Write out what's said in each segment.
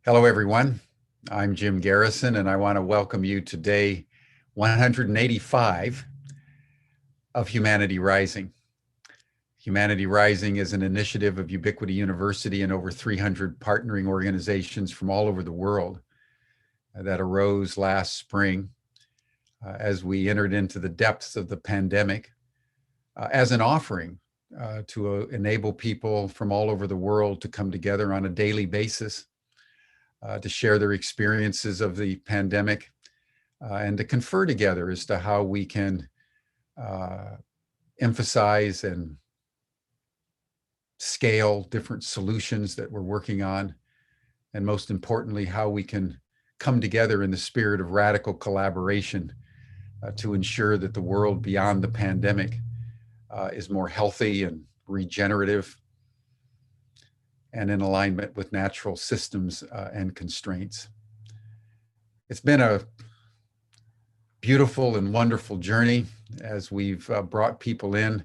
Hello, everyone. I'm Jim Garrison, and I want to welcome you to day 185 of Humanity Rising. Humanity Rising is an initiative of Ubiquity University and over 300 partnering organizations from all over the world that arose last spring as we entered into the depths of the pandemic as an offering to enable people from all over the world to come together on a daily basis to share their experiences of the pandemic and to confer together as to how we can emphasize and scale different solutions that we're working on. And most importantly, how we can come together in the spirit of radical collaboration to ensure that the world beyond the pandemic is more healthy and regenerative and in alignment with natural systems and constraints. It's been a beautiful and wonderful journey as we've brought people in.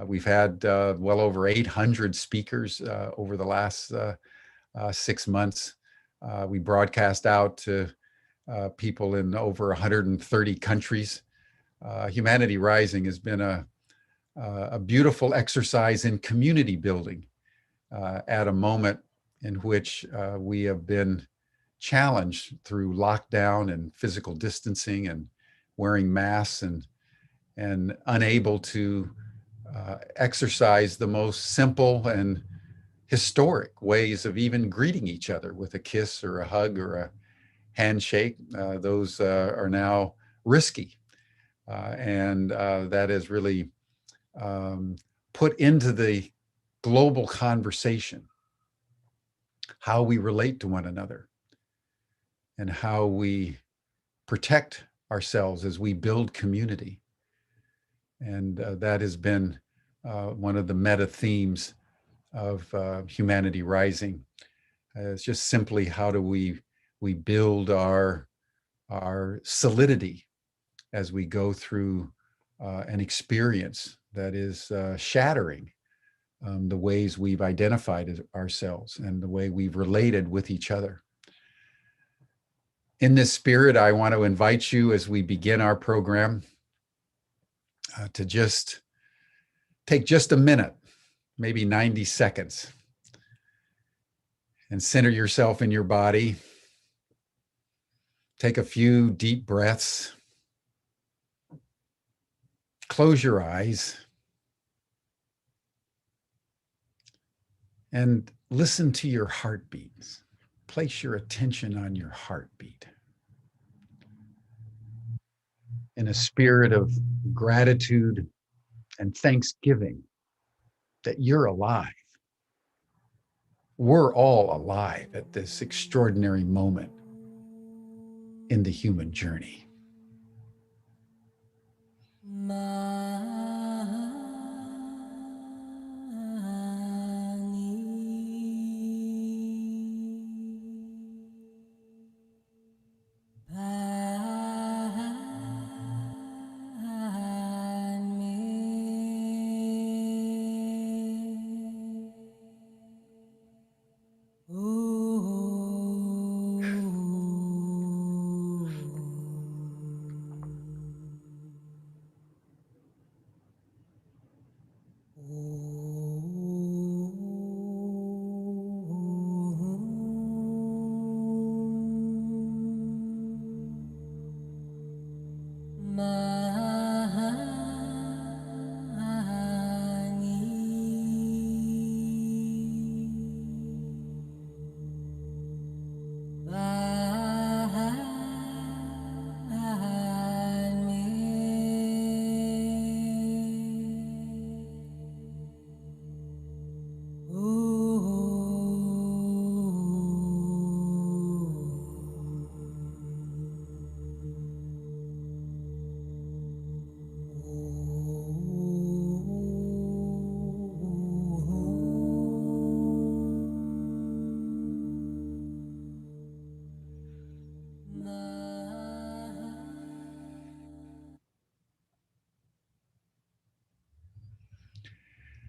We've had well over 800 speakers over the last 6 months. We broadcast out to people in over 130 countries. Humanity Rising has been a beautiful exercise in community building at a moment in which we have been challenged through lockdown and physical distancing and wearing masks and unable to exercise the most simple and historic ways of even greeting each other with a kiss or a hug or a handshake. Those are now risky. And that is really put into the global conversation how we relate to one another and how we protect ourselves as we build community. And that has been one of the meta themes of Humanity Rising. It's just simply how do we build our solidity as we go through an experience that is shattering the ways we've identified ourselves and the way we've related with each other. In this spirit, I want to invite you as we begin our program to just take just a minute, maybe 90 seconds, and center yourself in your body. Take a few deep breaths. Close your eyes and listen to your heartbeats. Place your attention on your heartbeat. In a spirit of gratitude and thanksgiving that you're alive. We're all alive at this extraordinary moment in the human journey.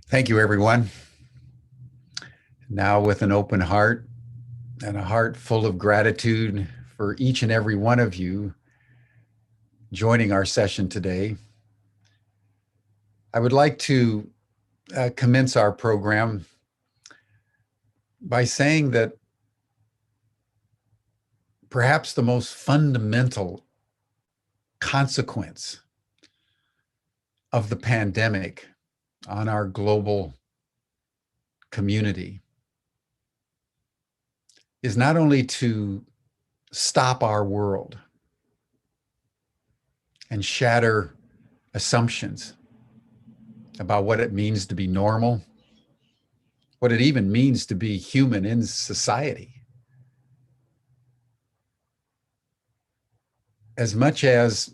Thank you, everyone. Now, with an open heart, and a heart full of gratitude for each and every one of you joining our session today. I would like to commence our program by saying that perhaps the most fundamental consequence of the pandemic on our global community is not only to stop our world and shatter assumptions about what it means to be normal, what it even means to be human in society, as much as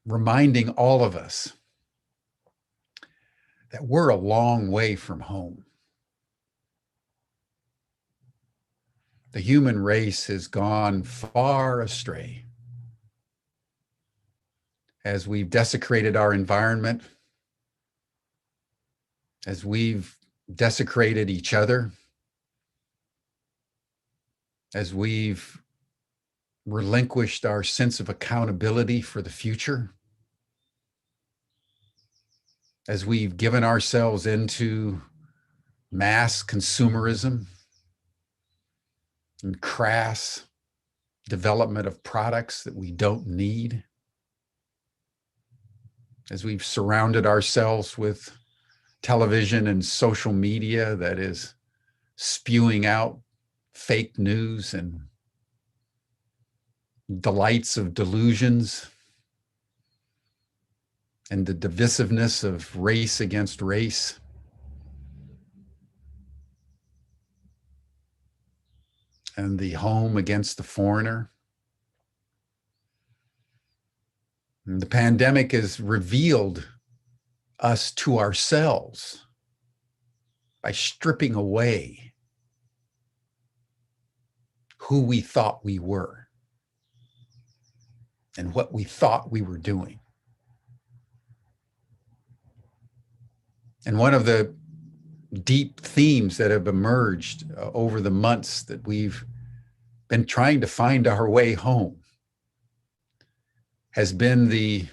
reminding all of us that we're a long way from home. The human race has gone far astray as we've desecrated our environment, as we've desecrated each other, as we've relinquished our sense of accountability for the future, as we've given ourselves into mass consumerism and crass development of products that we don't need, as we've surrounded ourselves with television and social media that is spewing out fake news and delights of delusions and the divisiveness of race against race. And the home against the foreigner. And the pandemic has revealed us to ourselves by stripping away who we thought we were and what we thought we were doing. And one of the deep themes that have emerged over the months that we've been trying to find our way home has been the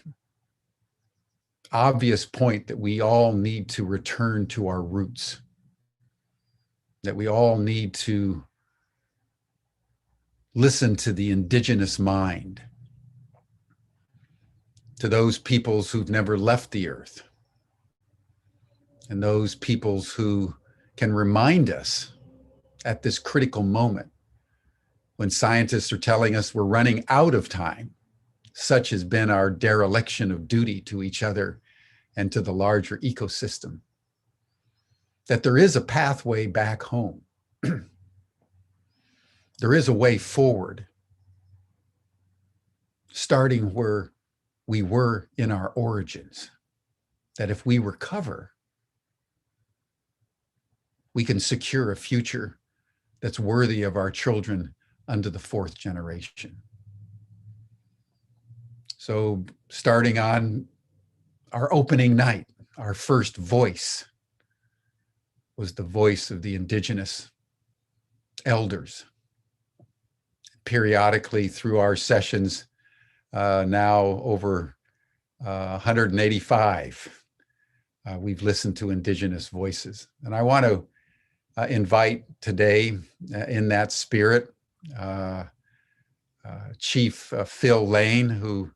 obvious point that we all need to return to our roots, that we all need to listen to the indigenous mind, to those peoples who've never left the earth, and those peoples who can remind us at this critical moment when scientists are telling us we're running out of time. Such has been our dereliction of duty to each other and to the larger ecosystem, that there is a pathway back home. There is a way forward, starting where we were in our origins, that if we recover, we can secure a future that's worthy of our children under the fourth generation. So starting on our opening night, our first voice was the voice of the Indigenous elders. Periodically through our sessions, now over 185, we've listened to Indigenous voices. And I want to invite today, in that spirit, Chief Phil Lane, who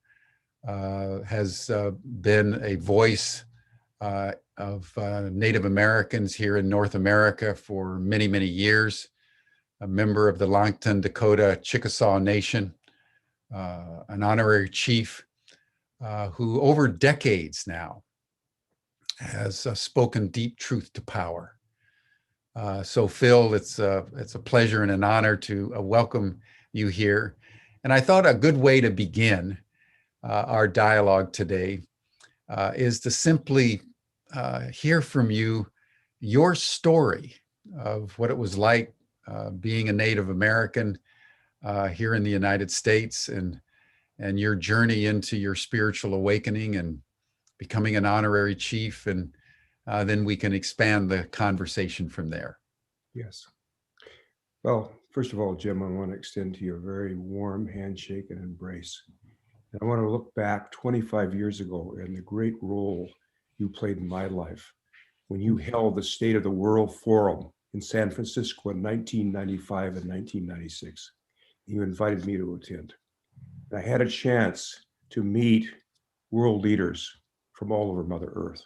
has been a voice of Native Americans here in North America for many, many years, a member of the Enlightening Dakota Chickasaw Nation, an honorary chief who over decades now has spoken deep truth to power. So Phil, it's a pleasure and an honor to welcome you here. And I thought a good way to begin our dialogue today is to simply hear from you your story of what it was like being a Native American here in the United States, and your journey into your spiritual awakening and becoming an honorary chief, and then we can expand the conversation from there. Yes. Well, first of all, Jim, I want to extend to you a very warm handshake and embrace. And I want to look back 25 years ago and the great role you played in my life when you held the State of the World Forum in San Francisco in 1995 and 1996. You invited me to attend. And I had a chance to meet world leaders from all over Mother Earth.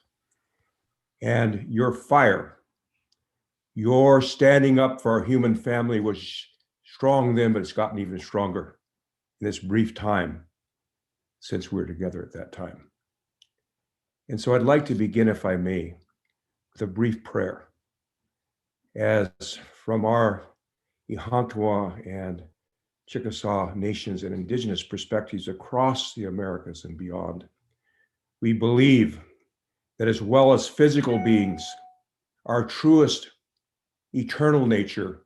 And your fire, your standing up for our human family was strong then, but it's gotten even stronger in this brief time since we were together at that time. And so I'd like to begin, if I may, with a brief prayer. As from our Ihankwa and Chickasaw nations and indigenous perspectives across the Americas and beyond, we believe that as well as physical beings, our truest eternal nature,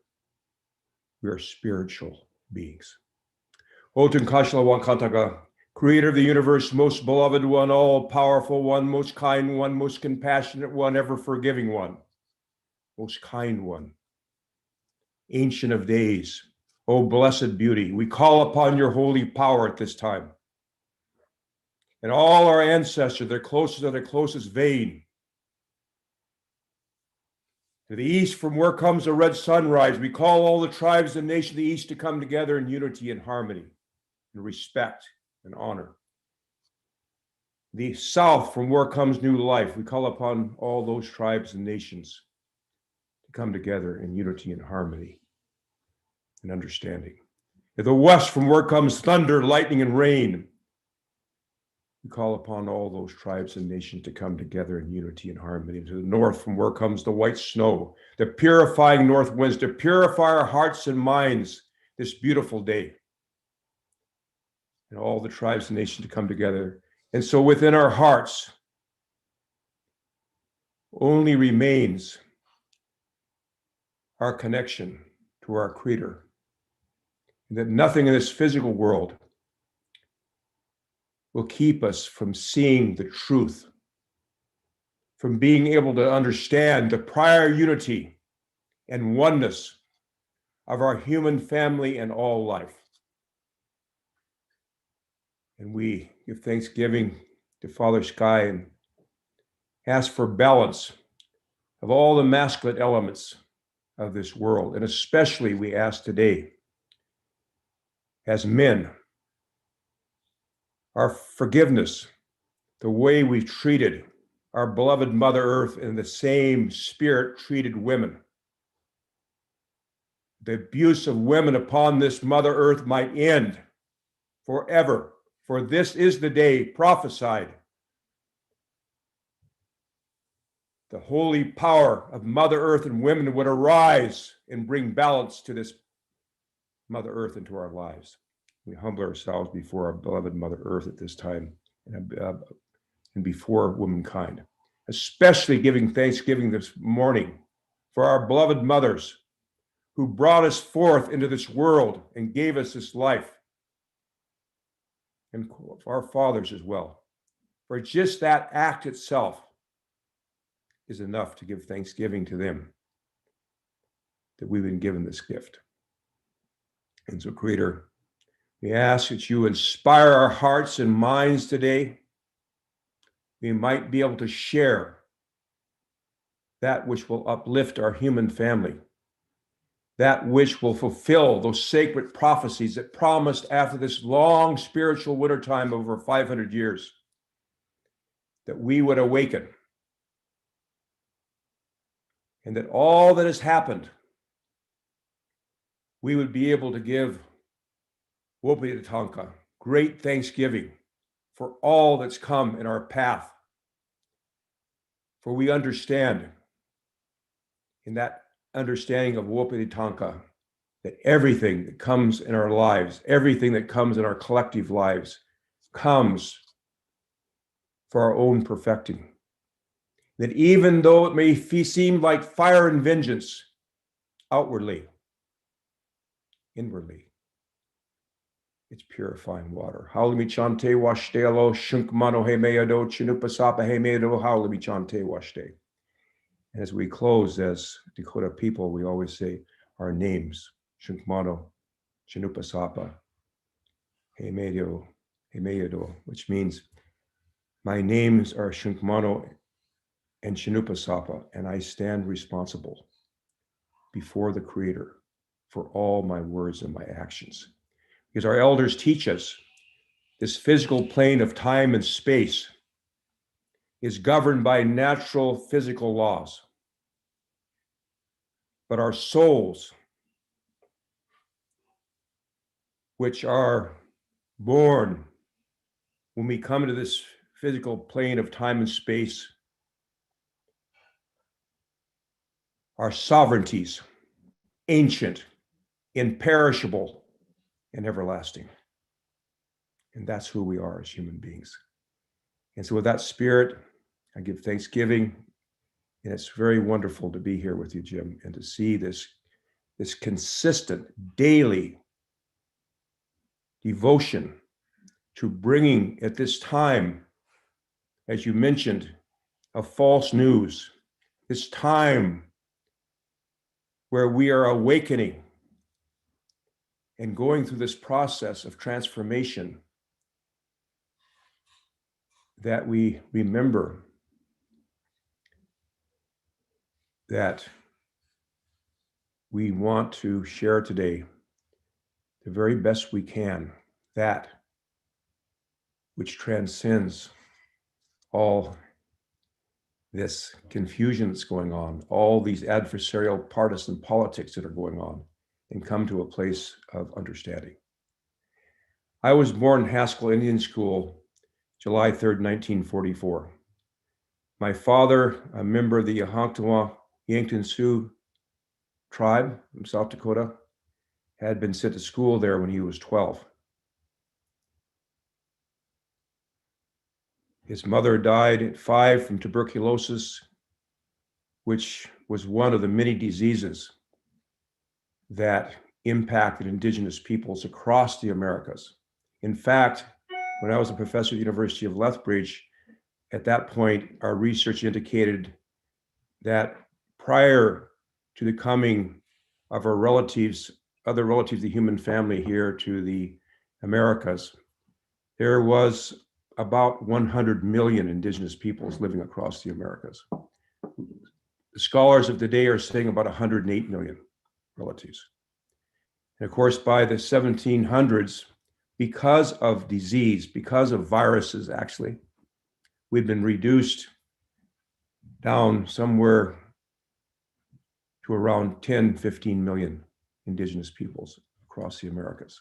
we are spiritual beings. Otun Kashla Wankantaga, creator of the universe, most beloved one, all powerful one, most kind one, most compassionate one, ever forgiving one, most kind one, ancient of days, O blessed beauty, we call upon your holy power at this time. And all our ancestors, their closest of their closest vein, to the east from where comes the red sunrise, we call all the tribes and nations of the east to come together in unity and harmony, and respect and honor. The south from where comes new life, we call upon all those tribes and nations to come together in unity and harmony and understanding. To the west from where comes thunder, lightning, and rain, we call upon all those tribes and nations to come together in unity and harmony. To the north from where comes the white snow, the purifying north winds, to purify our hearts and minds this beautiful day. And all the tribes and nations to come together. And so within our hearts only remains our connection to our Creator. And that nothing in this physical world will keep us from seeing the truth, from being able to understand the prior unity and oneness of our human family and all life. And we give thanksgiving to Father Sky and ask for balance of all the masculine elements of this world. And especially we ask today, as men, our forgiveness, the way we've treated our beloved Mother Earth in the same spirit treated women. The abuse of women upon this Mother Earth might end forever, for this is the day prophesied. The holy power of Mother Earth and women would arise and bring balance to this Mother Earth into our lives. We humble ourselves before our beloved Mother Earth at this time and before womankind, especially giving thanksgiving this morning for our beloved mothers who brought us forth into this world and gave us this life, and for our fathers as well. For just that act itself is enough to give thanksgiving to them that we've been given this gift. And so, Creator, we ask that you inspire our hearts and minds today. We might be able to share that which will uplift our human family, that which will fulfill those sacred prophecies that promised after this long spiritual wintertime over 500 years, that we would awaken, and that all that has happened, we would be able to give Wopitanka great thanksgiving for all that's come in our path. For we understand, in that understanding of Wopitanka, that everything that comes in our lives, everything that comes in our collective lives, comes for our own perfecting. That even though it may seem like fire and vengeance outwardly, inwardly, it's purifying water. Haulimi chante washtelo shunkmano hemeado chinupasapa hemeado haulimi chante washte. As we close as Dakota people, we always say our names. Shunkmano, Chinupasapa, Hemedo, which means my names are Shunkmano and Chinupasapa, and I stand responsible before the Creator for all my words and my actions. Because our elders teach us this physical plane of time and space is governed by natural physical laws. But our souls, which are born when we come into this physical plane of time and space, are sovereignties, ancient, imperishable, and everlasting. And that's who we are as human beings. And so with that spirit, I give thanksgiving. And it's very wonderful to be here with you, Jim, and to see this consistent daily devotion to bringing at this time, as you mentioned, of false news, this time where we are awakening and going through this process of transformation, that we remember that we want to share today the very best we can, that which transcends all this confusion that's going on, all these adversarial partisan politics that are going on, and come to a place of understanding. I was born in Haskell Indian School, July 3rd, 1944. My father, a member of the Yankton Yankton Sioux tribe from South Dakota, had been sent to school there when he was 12. His mother died at 5 from tuberculosis, which was one of the many diseases that impacted Indigenous peoples across the Americas. In fact, when I was a professor at the University of Lethbridge, at that point, our research indicated that prior to the coming of our relatives, other relatives of the human family here to the Americas, there was about 100 million Indigenous peoples living across the Americas. The scholars of today are saying about 108 million relatives. And of course, by the 1700s, because of disease, because of viruses, actually, we've been reduced down somewhere to around 10, 15 million Indigenous peoples across the Americas.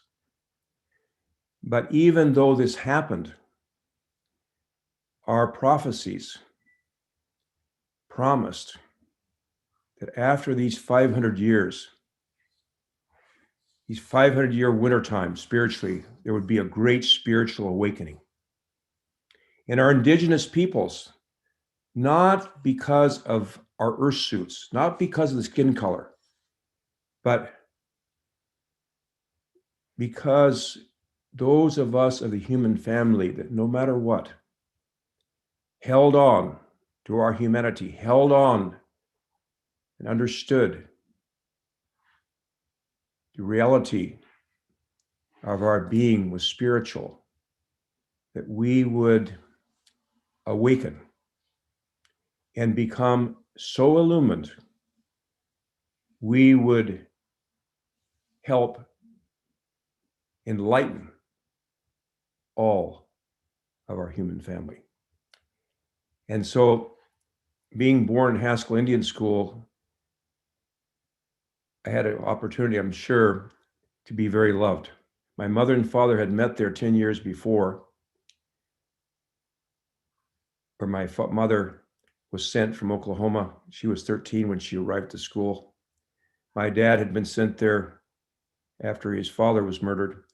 But even though this happened, our prophecies promised that after these 500 years, these 500-year winter time spiritually, there would be a great spiritual awakening. And our Indigenous peoples, not because of our earth suits, not because of the skin color, but because those of us of the human family that no matter what, held on to our humanity, held on and understood the reality of our being was spiritual, that we would awaken and become so illumined, we would help enlighten all of our human family. And so, being born in Haskell Indian School, I had an opportunity, I'm sure, to be very loved. My mother and father had met there 10 years before, where my mother was sent from Oklahoma. She was 13 when she arrived at school. My dad had been sent there after his father was murdered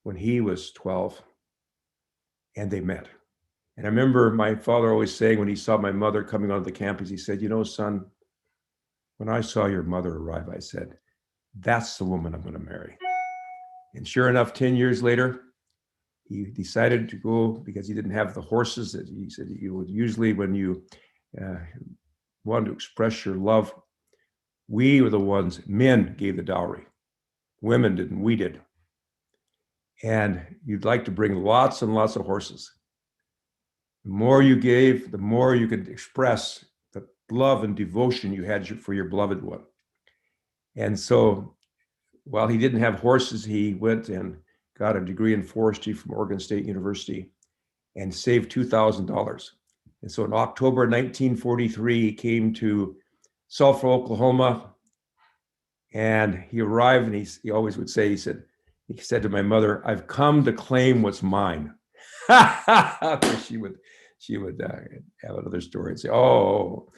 when he was 12, and they met. And I remember my father always saying when he saw my mother coming onto the campus, he said, "You know, son, when I saw your mother arrive, I said, that's the woman I'm going to marry." And sure enough, 10 years later, he decided to go because he didn't have the horses that he said you would usually when you wanted to express your love. We were the ones, men gave the dowry. Women did, and we did. And you'd like to bring lots and lots of horses. The more you gave, the more you could express the love and devotion you had for your beloved one. And so while he didn't have horses, he went and got a degree in forestry from Oregon State University and saved $2,000. And so in October 1943, he came to Sulphur, Oklahoma, and he arrived, and he always would say, he said to my mother, "I've come to claim what's mine." she would have another story and say, "Oh,"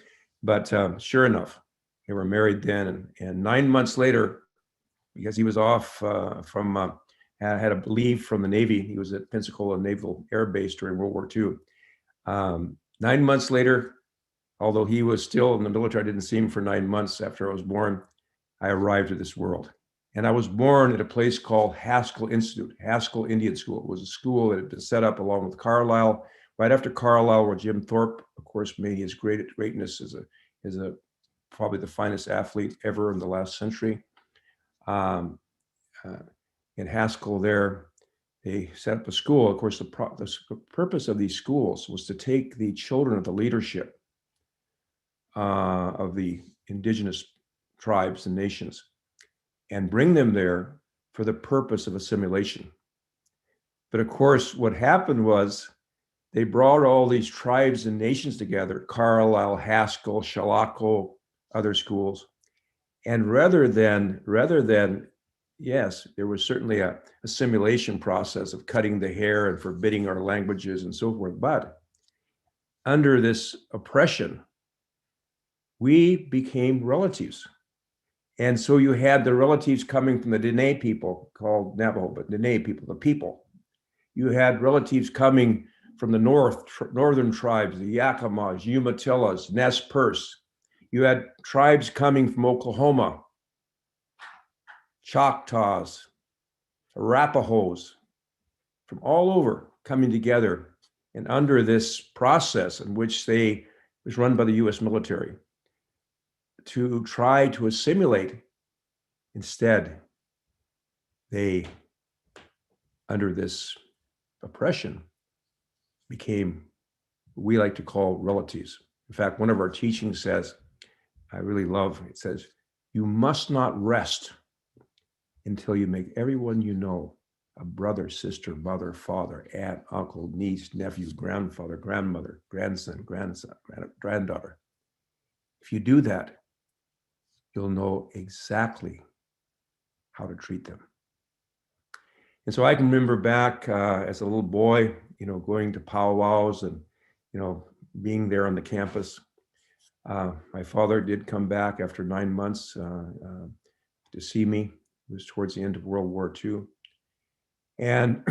but sure enough, they were married then, and 9 months later, because he was off had a leave from the Navy. He was at Pensacola Naval Air Base during World War II. 9 months later, although he was still in the military, I didn't see him for 9 months after I was born, I arrived to this world. And I was born at a place called Haskell Institute, Haskell Indian School. It was a school that had been set up along with Carlisle. Right after Carlisle, where Jim Thorpe, of course, made his greatness as a probably the finest athlete ever in the last century. In Haskell there, they set up a school. Of course, the purpose of these schools was to take the children of the leadership of the indigenous tribes and nations and bring them there for the purpose of assimilation. But of course, what happened was they brought all these tribes and nations together, Carlisle, Haskell, Chilocco, other schools. And rather than, yes, there was certainly a assimilation process of cutting the hair and forbidding our languages and so forth. But under this oppression, we became relatives. And so you had the relatives coming from the Dene people, called Navajo, but Dene people, the people. You had relatives coming from the northern tribes, the Yakimas, Umatillas, Nez Perce. You had tribes coming from Oklahoma, Choctaws, Arapahoes, from all over coming together and under this process in which was run by the US military to try to assimilate. Instead, they, under this oppression, became what we like to call relatives. In fact, one of our teachings says, I really love, it says, "You must not rest until you make everyone you know a brother, sister, mother, father, aunt, uncle, niece, nephew, grandfather, grandmother, grandson, granddaughter. If you do that, you'll know exactly how to treat them." And so I can remember back as a little boy, going to powwows and, being there on the campus. My father did come back after 9 months to see me. It was towards the end of World War II. And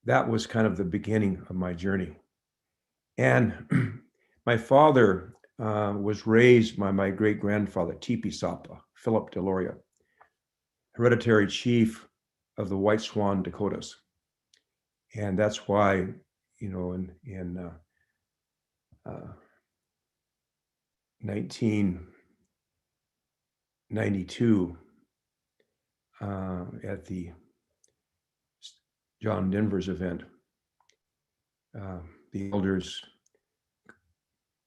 that was kind of the beginning of my journey. And my father was raised by my great-grandfather, Tipi Sapa, Philip Deloria, hereditary chief of the White Swan Dakotas. And that's why, in 1992, at the John Denver's event, the elders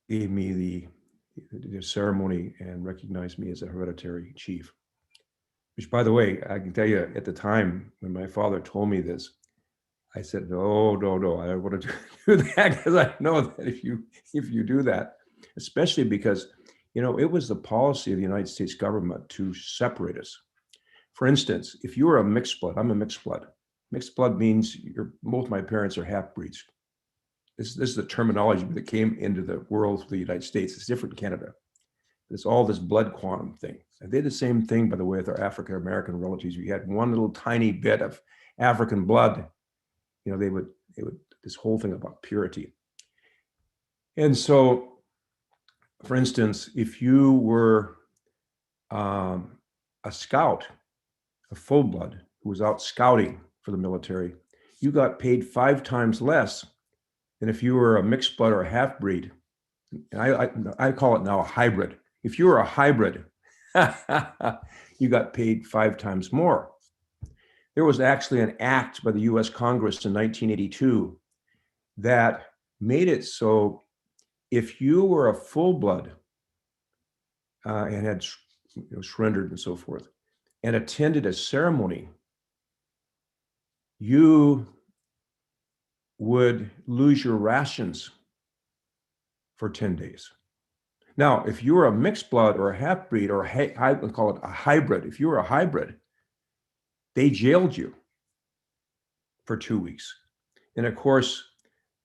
gave me the ceremony and recognized me as a hereditary chief. Which, by the way, I can tell you, at the time when my father told me this, I said, no, I don't want to do that, because I know that if you do that, especially because, it was the policy of the United States government to separate us. For instance, if you were a mixed blood, I'm a mixed blood. Mixed blood means both my parents are half-breeds. This is the terminology that came into the world of the United States. It's different in Canada. It's all this blood quantum thing. And they did the same thing, by the way, with our African-American relatives. We had one little tiny bit of African blood. They would this whole thing about purity. And so, for instance, if you were a scout, a full blood who was out scouting for the military, you got paid 5 times less than if you were a mixed blood or a half-breed. And I call it now a hybrid. If you were a hybrid, you got paid 5 times more. There was actually an act by the US Congress in 1982 that made it so if you were a full blood and had surrendered and so forth, and attended a ceremony, you would lose your rations for 10 days. Now, if you were a mixed blood or a half-breed, or I would call it a hybrid, if you were a hybrid, they jailed you for 2 weeks. And of course,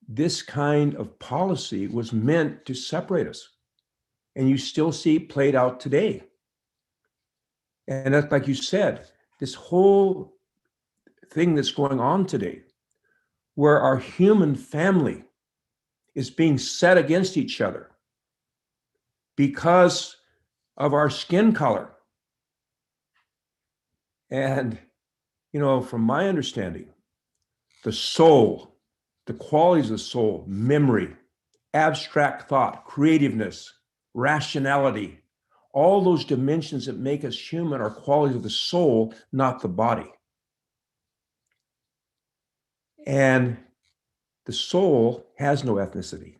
this kind of policy was meant to separate us. And you still see it played out today. And that's, like you said, this whole thing that's going on today, where our human family is being set against each other because of our skin color. And, from my understanding, the soul, the qualities of the soul, memory, abstract thought, creativeness, rationality, all those dimensions that make us human are qualities of the soul, not the body. And the soul has no ethnicity.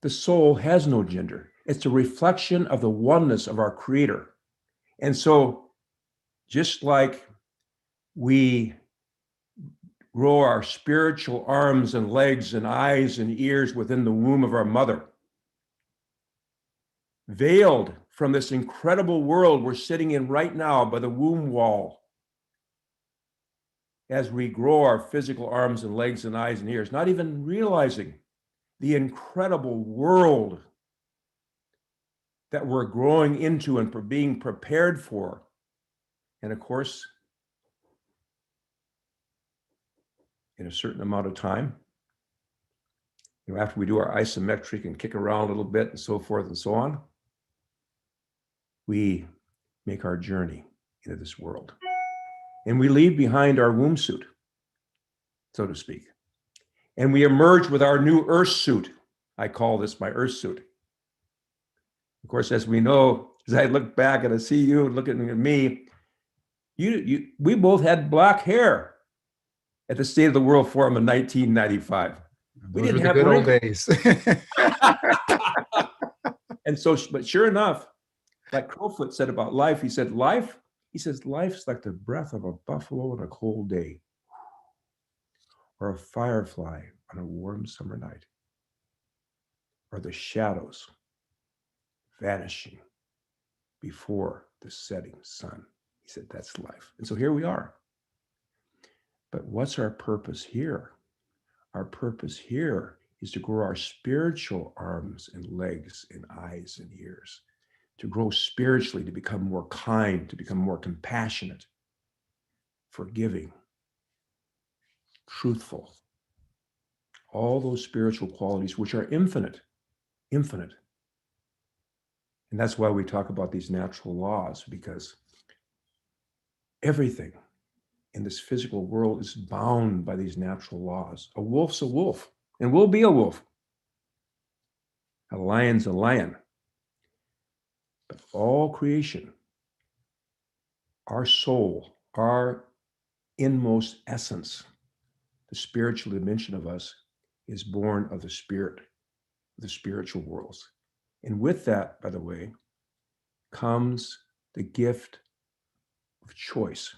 The soul has no gender. It's a reflection of the oneness of our Creator. And so, just like we grow our spiritual arms and legs and eyes and ears within the womb of our mother, veiled from this incredible world we're sitting in right now by the womb wall, as we grow our physical arms and legs and eyes and ears, not even realizing the incredible world that we're growing into and being prepared for. And of course, in a certain amount of time, after we do our isometric and kick around a little bit and so forth and so on, we make our journey into this world. And we leave behind our womb suit, so to speak. And we emerge with our new earth suit. I call this my earth suit. Of course, as we know, as I look back and I see you looking at me, we both had black hair at the State of the World Forum in 1995. We didn't have good old days. And so, but sure enough, like Crowfoot said about life, he says, life's like the breath of a buffalo on a cold day, or a firefly on a warm summer night, or the shadows vanishing before the setting sun. He said, that's life. And so here we are. But what's our purpose here? Our purpose here is to grow our spiritual arms and legs and eyes and ears, to grow spiritually, to become more kind, to become more compassionate, forgiving, truthful. All those spiritual qualities which are infinite. And that's why we talk about these natural laws, because everything in this physical world is bound by these natural laws. A wolf's a wolf, and will be a wolf. A lion's a lion. But all creation, our soul, our inmost essence, the spiritual dimension of us, is born of the spirit, the spiritual worlds. And with that, by the way, comes the gift of choice.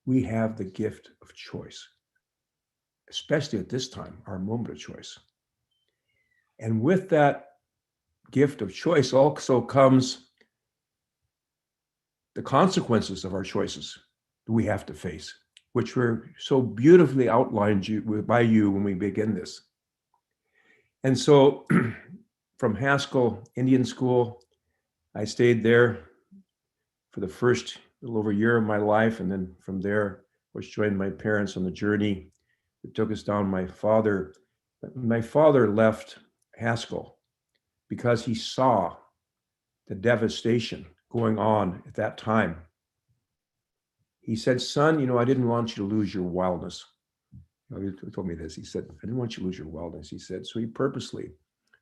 We have the gift of choice, especially at this time, our moment of choice. And with that gift of choice also comes the consequences of our choices that we have to face, which were so beautifully outlined by you when we begin this. And so from Haskell Indian School, I stayed there for the first little over a year of my life. And then from there, was joined my parents on the journey that took us down. My father left Haskell because he saw the devastation going on at that time. He said, son, I didn't want you to lose your wildness. He told me this. He said, I didn't want you to lose your wildness. He said, so he purposely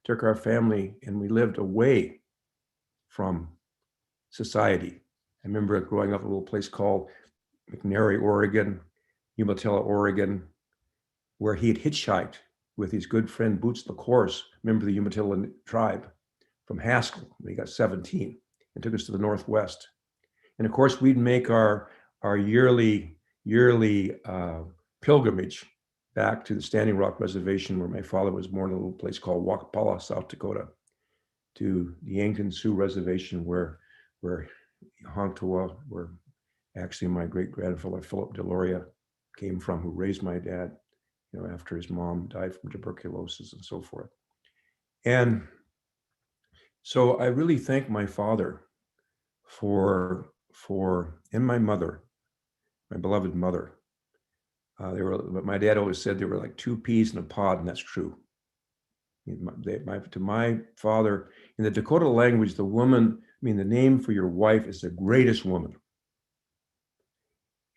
took our family and we lived away from society. I remember growing up in a little place called McNairy, Oregon, Umatilla, Oregon, where he had hitchhiked with his good friend Boots LaCourse, member of the Umatilla tribe, from Haskell when he got 17, and took us to the Northwest. And of course, we'd make our yearly pilgrimage back to the Standing Rock Reservation where my father was born, in a little place called Wakapala, South Dakota, to the Yankton Sioux Reservation where Hontoa, where actually my great-grandfather Philip Deloria came from, who raised my dad, after his mom died from tuberculosis and so forth. And so I really thank my father and my mother, my beloved mother. But my dad always said they were like two peas in a pod, and that's true. To my father, in the Dakota language, the name for your wife is the greatest woman.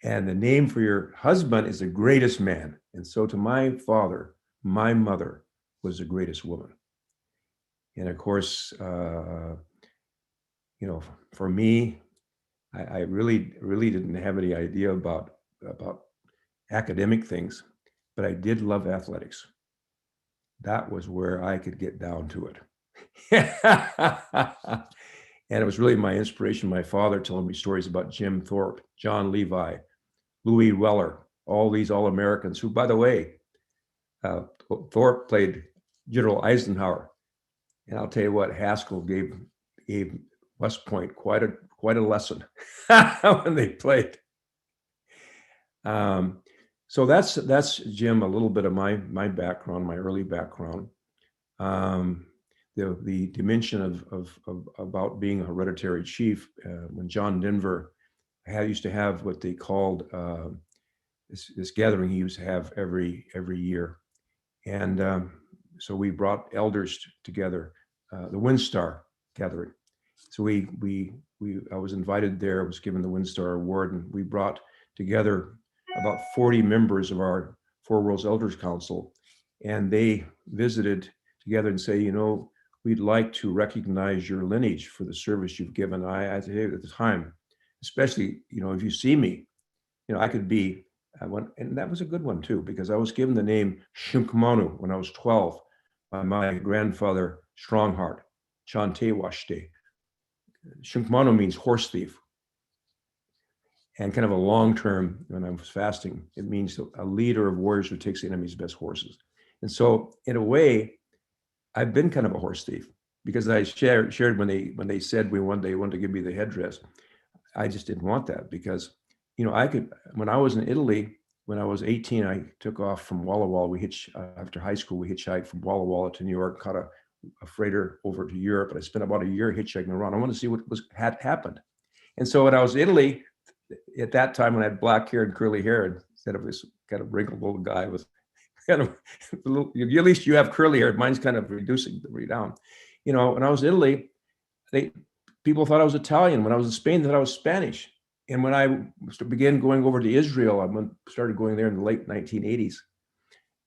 And the name for your husband is the greatest man. And so to my father, my mother was the greatest woman. And of course, for me, I really didn't have any idea about academic things, but I did love athletics. That was where I could get down to it. And it was really my inspiration, my father telling me stories about Jim Thorpe, John Levi, Louis Weller, all these All-Americans who, by the way, Thorpe played General Eisenhower. And I'll tell you what, Haskell gave West Point quite a lesson when they played. So that's Jim, a little bit of my background, my early background. The dimension of about being a hereditary chief. When John Denver used to have what they called this gathering he used to have every year, and so we brought elders together, the WinStar gathering. So I was invited there, was given the WinStar Award, and we brought together about 40 members of our Four Worlds Elders Council, and they visited together and say, we'd like to recognize your lineage for the service you've given. I said, at the time, especially, if you see me, I could be, and that was a good one too, because I was given the name Shunkmanu when I was 12 by my grandfather, Strongheart, Chantewashte. Shunkmanu means horse thief. And kind of a long term, when I was fasting, it means a leader of warriors who takes the enemy's best horses. And so in a way, I've been kind of a horse thief, because I shared when they said they wanted to give me the headdress. I just didn't want that, because when I was in Italy, when I was 18, I took off from Walla Walla. After high school, we hitchhiked from Walla Walla to New York, caught a freighter over to Europe, and I spent about a year hitchhiking around. I wanted to see what had happened. And so when I was in Italy, at that time when I had black hair and curly hair, instead of this kind of wrinkled little guy with kind of a little, at least you have curly hair. Mine's kind of reducing down. When I was in Italy, people thought I was Italian. When I was in Spain, they thought I was Spanish. And when I began going over to Israel, I started going there in the late 1980s.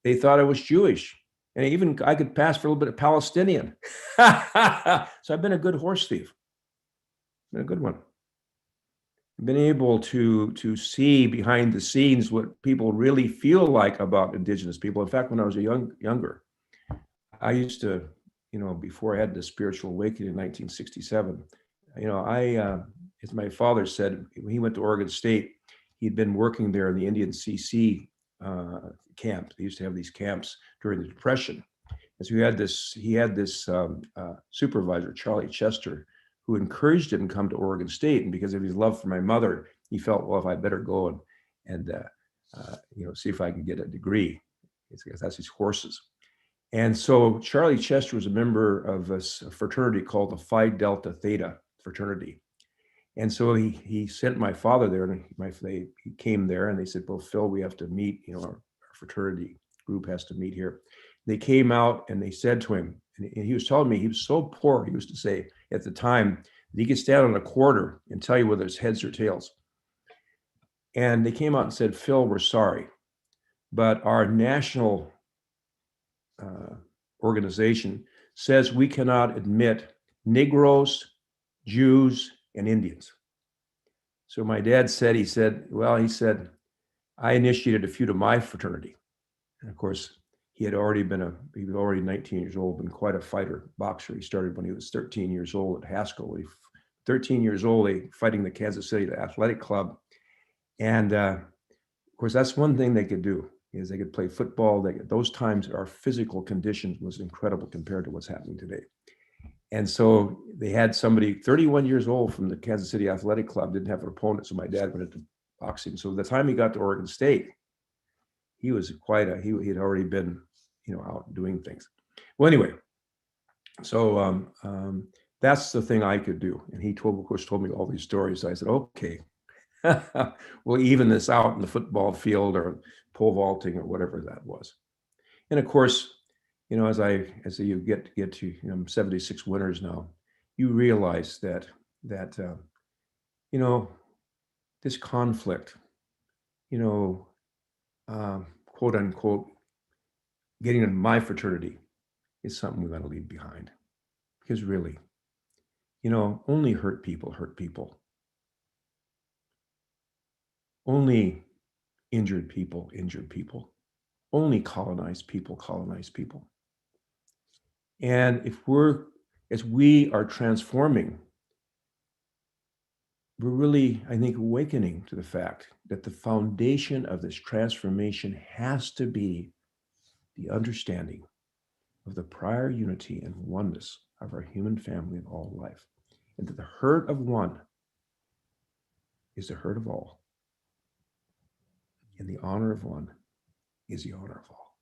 They thought I was Jewish, and I could pass for a little bit of Palestinian. So I've been a good horse thief. Been a good one. Been able to see behind the scenes what people really feel like about Indigenous people. In fact, when I was younger, I used to, before I had the spiritual awakening in 1967, as my father said, when he went to Oregon State, he'd been working there in the Indian CC camp. They used to have these camps during the Depression. And so he had this supervisor, Charlie Chester, who encouraged him to come to Oregon State. And because of his love for my mother, he felt, well, if I better go and see if I can get a degree, because that's his horses. And so Charlie Chester was a member of a fraternity called the Phi Delta Theta fraternity. And so he sent my father there, and he came there, and they said, well, Phil, we have to meet, our fraternity group has to meet here. They came out and they said to him, and he was telling me he was so poor, he used to say at the time, that he could stand on a quarter and tell you whether it's heads or tails. And they came out and said, Phil, we're sorry, but our national organization says we cannot admit Negroes, Jews, and Indians. So my dad said, he said, I initiated a few to my fraternity. And of course, he was already 19 years old, been quite a fighter, boxer. He started when he was 13 years old at Haskell. 13 years old, fighting the Kansas City Athletic Club. And of course, that's one thing they could do, is they could play football. Those times, our physical condition was incredible compared to what's happening today. And so they had somebody 31 years old from the Kansas City Athletic Club, didn't have an opponent. So my dad went into boxing. So the time he got to Oregon State, he was he'd already been, out doing things. Well, anyway, so that's the thing I could do. And he of course, told me all these stories. So I said, okay, we'll even this out in the football field or pole vaulting or whatever that was. And of course, as you get to 76 winners now, you realize that this conflict, quote unquote, getting in my fraternity is something we're going to leave behind. Because really, only hurt people hurt people. Only injured people injured people. Only colonized people colonize people. And as we are transforming, we're really, I think, awakening to the fact that the foundation of this transformation has to be the understanding of the prior unity and oneness of our human family of all life, and that the hurt of one is the hurt of all, and the honor of one is the honor of all.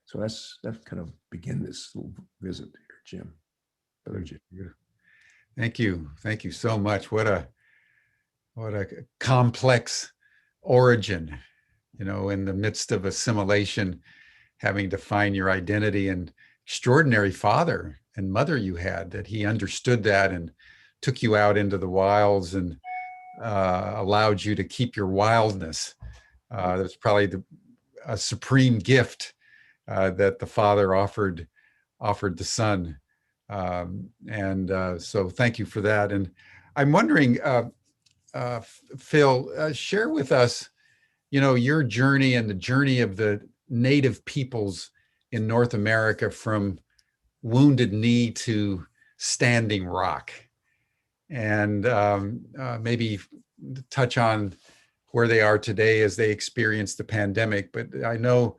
So that's kind of begin this little visit here, Jim. Brother Jim. Thank you so much. What a complex origin, in the midst of assimilation, having to find your identity, and extraordinary father and mother you had, that he understood that and took you out into the wilds and allowed you to keep your wildness. That's probably a supreme gift that the father offered the son. So thank you for that. And I'm wondering, Phil, share with us, your journey and the journey of the native peoples in North America from Wounded Knee to Standing Rock, and maybe touch on where they are today as they experience the pandemic. But I know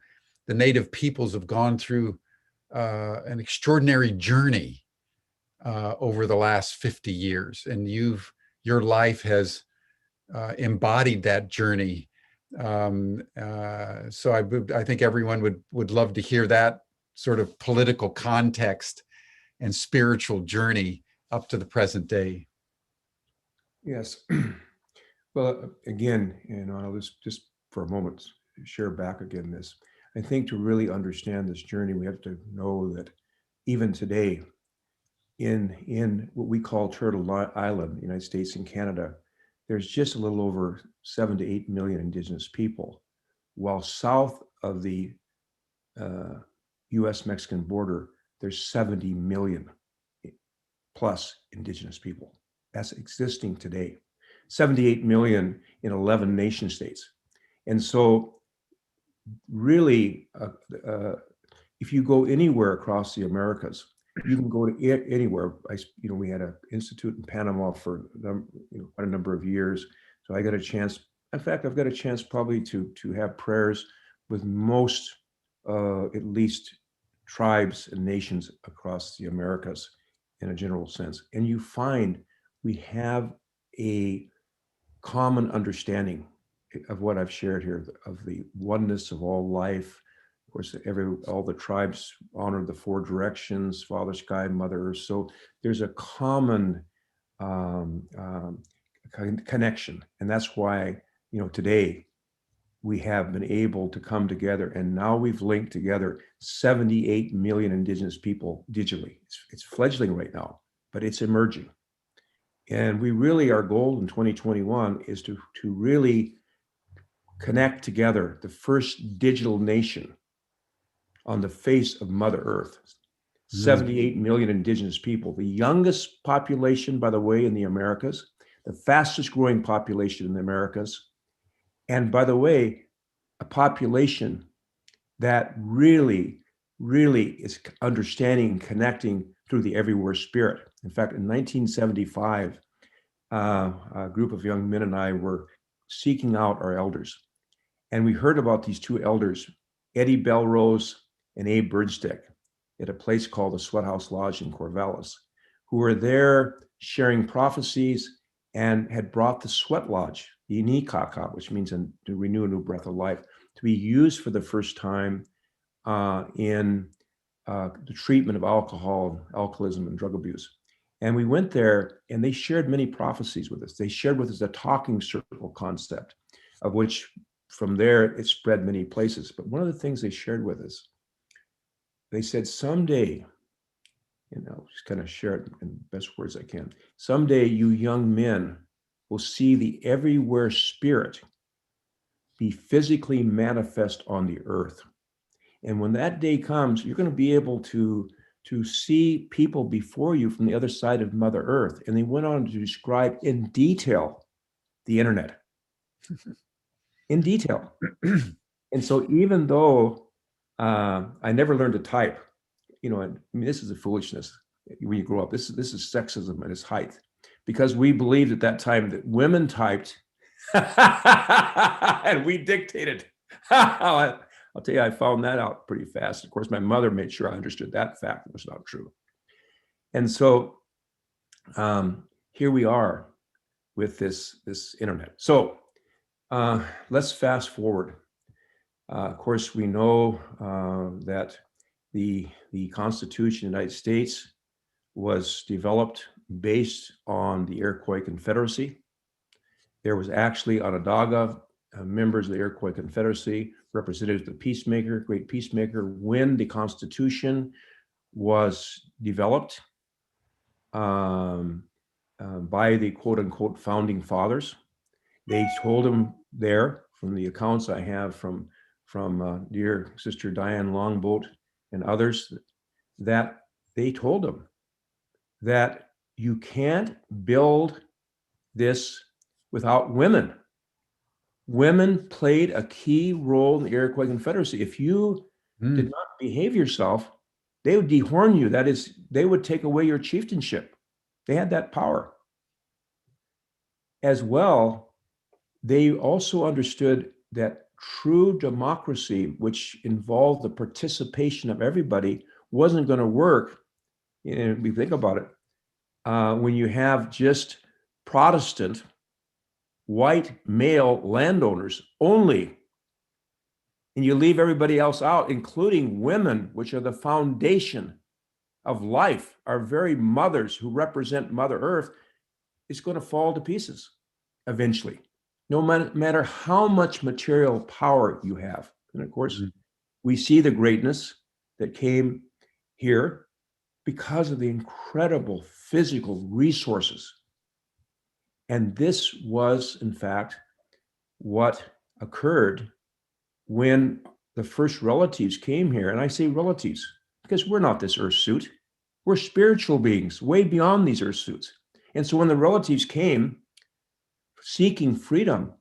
the native peoples have gone through an extraordinary journey over the last 50 years, and your life has embodied that journey. So I think everyone would love to hear that sort of political context and spiritual journey up to the present day. Yes. Well, again, I'll just for a moment share back again this. I think to really understand this journey, we have to know that even today, in what we call Turtle Island, United States and Canada, there's just a little over 7 to 8 million Indigenous people, while south of the U.S.-Mexican border, there's 70 million plus Indigenous people. That's existing today. 78 million in 11 nation states. And so really, if you go anywhere across the Americas, you can go to anywhere. We had an institute in Panama for quite a number of years. So I got a chance. In fact, I've got a chance probably to have prayers with most, at least, tribes and nations across the Americas in a general sense. And you find we have a common understanding of what I've shared here, of the oneness of all life. Of course, all the tribes honor the four directions: Father Sky, Mother Earth. So there's a common connection, and that's why today we have been able to come together, and now we've linked together 78 million Indigenous people digitally. It's fledgling right now, but it's emerging. And our goal in 2021 is to really connect together the first digital nation on the face of Mother Earth. 78 million Indigenous people, the youngest population, by the way, in the Americas. the fastest growing population in the Americas. And by the way, a population that really, really is understanding and connecting through the everywhere spirit. In fact, in 1975, a group of young men and I were seeking out our elders. And we heard about these two elders, Eddie Belrose and Abe Birdstick, at a place called the Sweat House Lodge in Corvallis, who were there sharing prophecies and had brought the Sweat Lodge, the Inikaka, which means to renew a new breath of life, to be used for the first time in the treatment of alcoholism, and drug abuse. And we went there and they shared many prophecies with us. They shared with us a talking circle concept, of which from there it spread many places. But one of the things they shared with us, they said, someday, just kind of share it in the best words I can. Someday you young men will see the everywhere spirit be physically manifest on the earth. And when that day comes, you're going to be able to see people before you from the other side of Mother Earth. And they went on to describe in detail the internet. In detail. And so even though I never learned to type, I mean, this is a foolishness when you grow up. This is sexism at its height, because we believed at that time that women typed and we dictated. I'll tell you, I found that out pretty fast. Of course, my mother made sure I understood that fact was not true. And so here we are with this internet. So let's fast forward. Of course, we know that the Constitution of the United States was developed based on the Iroquois Confederacy. There was actually Onondaga members of the Iroquois Confederacy, representatives of the peacemaker, great peacemaker, when the Constitution was developed by the quote unquote founding fathers. They told them there, from the accounts I have from dear Sister Diane Longboat and others, that they told them that you can't build this without women. Women played a key role in the Iroquois Confederacy. If you did not behave yourself, they would dehorn you. That is, they would take away your chieftainship. They had that power. As well, they also understood that true democracy, which involved the participation of everybody, wasn't going to work. If we think about it, when you have just Protestant, white male landowners only, and you leave everybody else out, including women, which are the foundation of life, our very mothers who represent Mother Earth, it's going to fall to pieces eventually, no matter how much material power you have. And of course, we see the greatness that came here because of the incredible physical resources. And this was, in fact, what occurred when the first relatives came here. And I say relatives because we're not this earth suit. We're spiritual beings way beyond these earth suits. And so when the relatives came seeking freedom,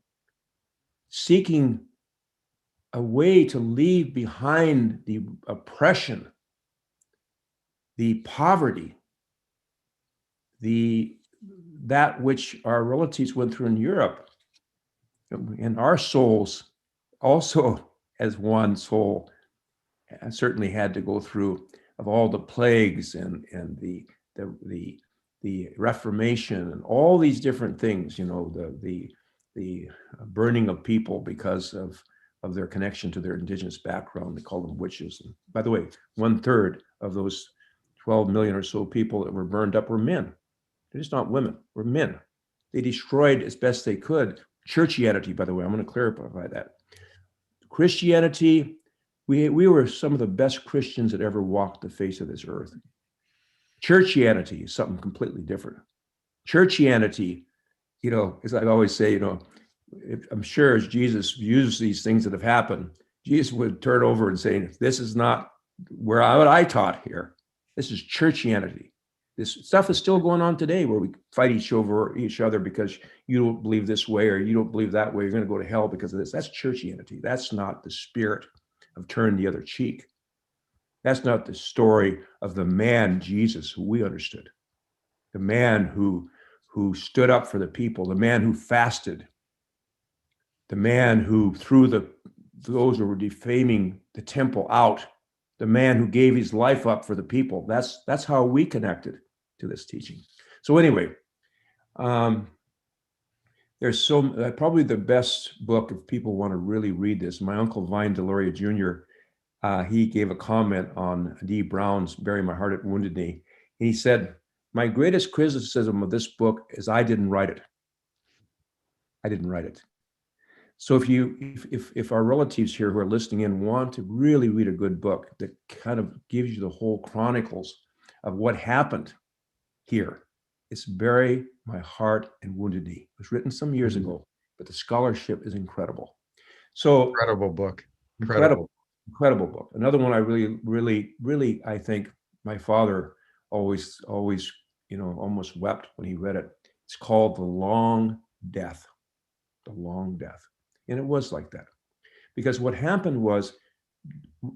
seeking a way to leave behind the oppression, the poverty, that which our relatives went through in Europe, and our souls also as one soul certainly had to go through, of all the plagues and the Reformation and all these different things, the burning of people because of their connection to their indigenous background. They call them witches. And by the way, 1/3 of those 12 million or so people that were burned up were men. They're just not women, we're men. They destroyed as best they could. Churchianity, by the way, I'm going to clarify that. Christianity, we were some of the best Christians that ever walked the face of this earth. Churchianity is something completely different. Churchianity, as I always say, I'm sure as Jesus views these things that have happened, Jesus would turn over and say, this is not what I taught here. This is churchianity. This stuff is still going on today where we fight each other because you don't believe this way or you don't believe that way. You're going to go to hell because of this. That's churchianity. That's not the spirit of turn the other cheek. That's not the story of the man, Jesus, who we understood. The man who stood up for the people, the man who fasted, the man who threw those who were defaming the temple out, the man who gave his life up for the people. That's how we connected to this teaching. So anyway, there's probably the best book if people want to really read this. My uncle Vine Deloria Jr., he gave a comment on D. Brown's Bury My Heart at Wounded Knee. He said, my greatest criticism of this book is I didn't write it. I didn't write it. So if our relatives here who are listening in want to really read a good book that kind of gives you the whole chronicles of what happened here, it's Bury My Heart and Wounded Knee. It was written some years ago, but the scholarship is incredible. So Incredible book. Incredible book. Another one I really, I think my father always, almost wept when he read it. It's called The Long Death. The Long Death. And it was like that. Because what happened was,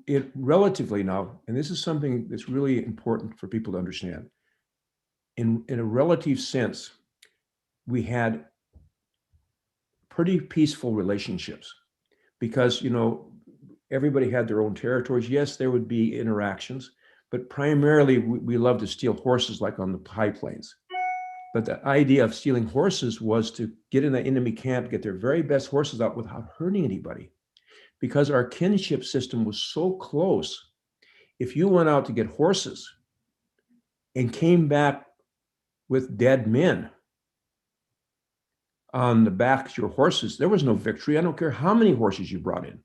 it relatively now, and this is something that's really important for people to understand, in a relative sense, we had pretty peaceful relationships because, everybody had their own territories. Yes, there would be interactions, but primarily we loved to steal horses like on the high plains. But the idea of stealing horses was to get in the enemy camp, get their very best horses out without hurting anybody. Because our kinship system was so close, if you went out to get horses and came back with dead men on the backs of your horses, there was no victory. I don't care how many horses you brought in.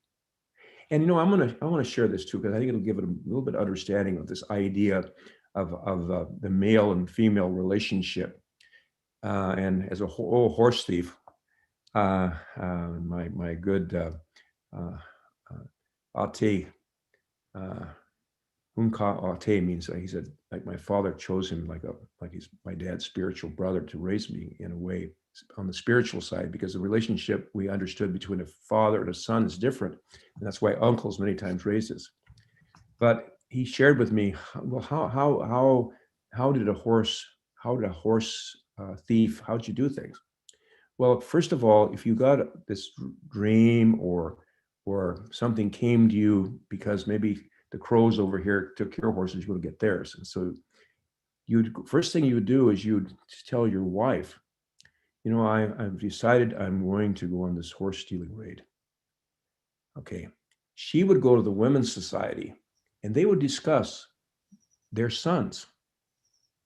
And I want to share this too, because I think it'll give it a little bit of understanding of this idea of the male and female relationship. And as a horse thief, my good Ate, Unka Ate means he said, like my father chose him like he's my dad's spiritual brother to raise me in a way on the spiritual side, because the relationship we understood between a father and a son is different. And that's why uncles many times raise us. But he shared with me, well, how did a horse thief, how'd you do things? Well, first of all, if you got this dream or something came to you because maybe the crows over here took your horses, you would get theirs. And so first thing you would do is you'd tell your wife, I've decided I'm going to go on this horse stealing raid. Okay. She would go to the Women's Society and they would discuss their sons,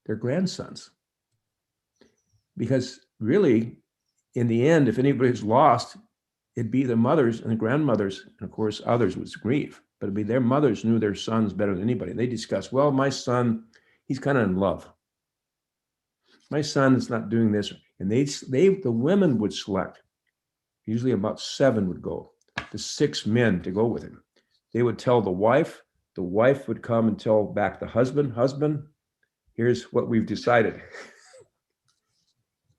their grandsons. Because really, in the end, if anybody's lost, it'd be the mothers and the grandmothers, and of course others would grieve, but it'd be their mothers knew their sons better than anybody. They discuss, well, my son, he's kind of in love. My son is not doing this. And the women would select, usually about 7 would go, the 6 men to go with him. They would tell the wife would come and tell back the husband, here's what we've decided.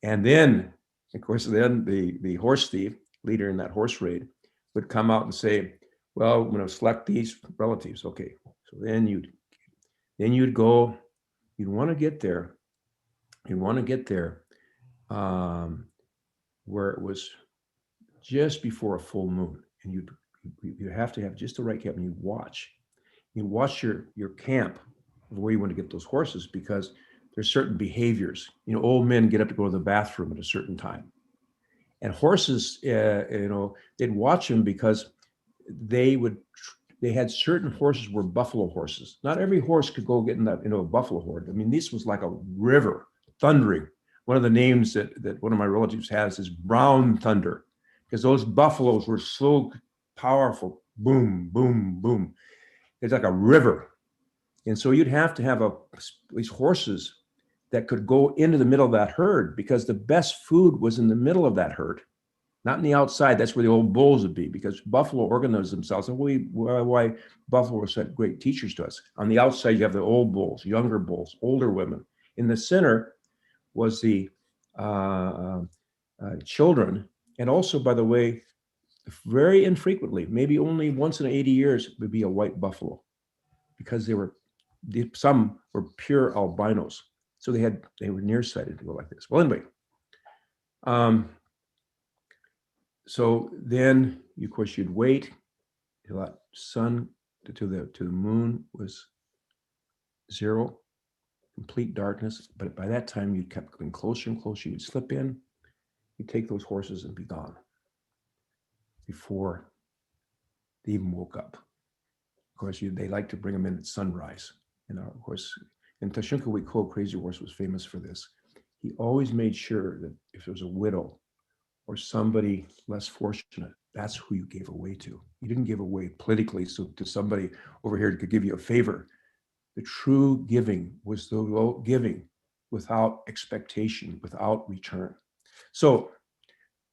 And then, of course, the horse thief, leader in that horse raid, would come out and say, well, I'm going to select these relatives. Okay. So then you'd go, you'd want to get there where it was just before a full moon, and you have to have just the right camp, and you watch your camp of where you want to get those horses, because there's certain behaviors. Old men get up to go to the bathroom at a certain time, and horses, they'd watch them because they had certain horses were buffalo horses. Not every horse could go get in a buffalo herd. I mean, this was like a river thundering. One of the names that one of my relatives has is Brown Thunder, because those buffaloes were so powerful. Boom, boom, boom. It's like a river. And so you'd have to have these horses that could go into the middle of that herd, because the best food was in the middle of that herd, not in the outside. That's where the old bulls would be, because buffalo organize themselves. And why buffalo were such great teachers to us. On the outside, you have the old bulls, younger bulls, older women. In the center was the children. And also, by the way, very infrequently, maybe only once in 80 years, would be a white buffalo, because some were pure albinos. So they were nearsighted to go like this. Well, anyway, so then, of course, you'd wait till that sun to the moon was 0, complete darkness. But by that time, you kept getting closer and closer. You'd slip in, you'd take those horses and be gone before they even woke up. Of course, they like to bring them in at sunrise. Of course, and Tashunka Crazy Horse was famous for this. He always made sure that if there was a widow or somebody less fortunate, that's who you gave away to. You didn't give away politically, so to somebody over here could give you a favor. The true giving was the giving without expectation, without return. So,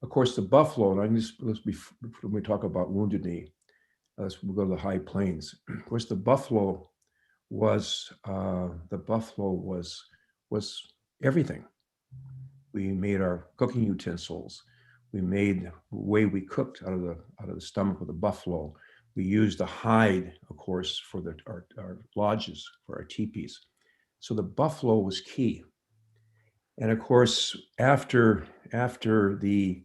of course, the buffalo, and when we talk about Wounded Knee, we'll go to the high plains. Of course, the buffalo was everything. We made our cooking utensils. We made the way we cooked out of the stomach of the buffalo. We used the hide, of course, for our lodges, for our teepees. So the buffalo was key. And of course, after the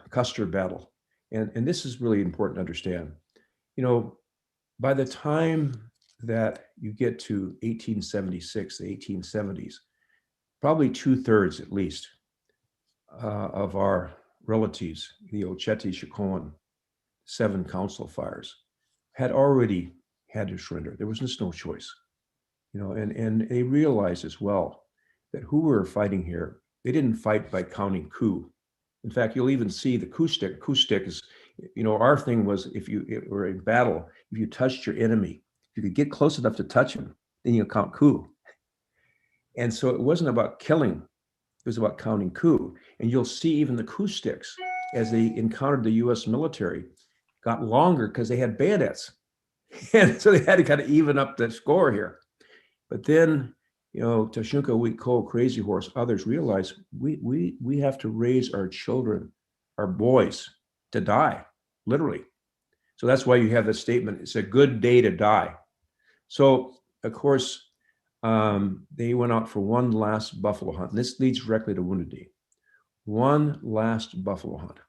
Custer battle, and this is really important to understand, by the time that you get to 1876, the 1870s, probably 2/3 at least of our relatives, the Ocheti Shikoan 7 council fires, had already had to surrender. There was just no choice, and they realized as well that who were fighting here, they didn't fight by counting coup. In fact, you'll even see the coup stick. Coup stick is, our thing was, if you were in battle, if you touched your enemy, if you could get close enough to touch him, then you count coup. And so it wasn't about killing, it was about counting coup. And you'll see even the coup sticks, as they encountered the US military, got longer because they had bayonets. And so they had to kind of even up the score here. But then, Tashunka Crazy Horse, others realized we have to raise our children, our boys, to die, literally. So that's why you have this statement, it's a good day to die. So, of course, they went out for one last buffalo hunt. And this leads directly to Wounded Knee. One last buffalo hunt.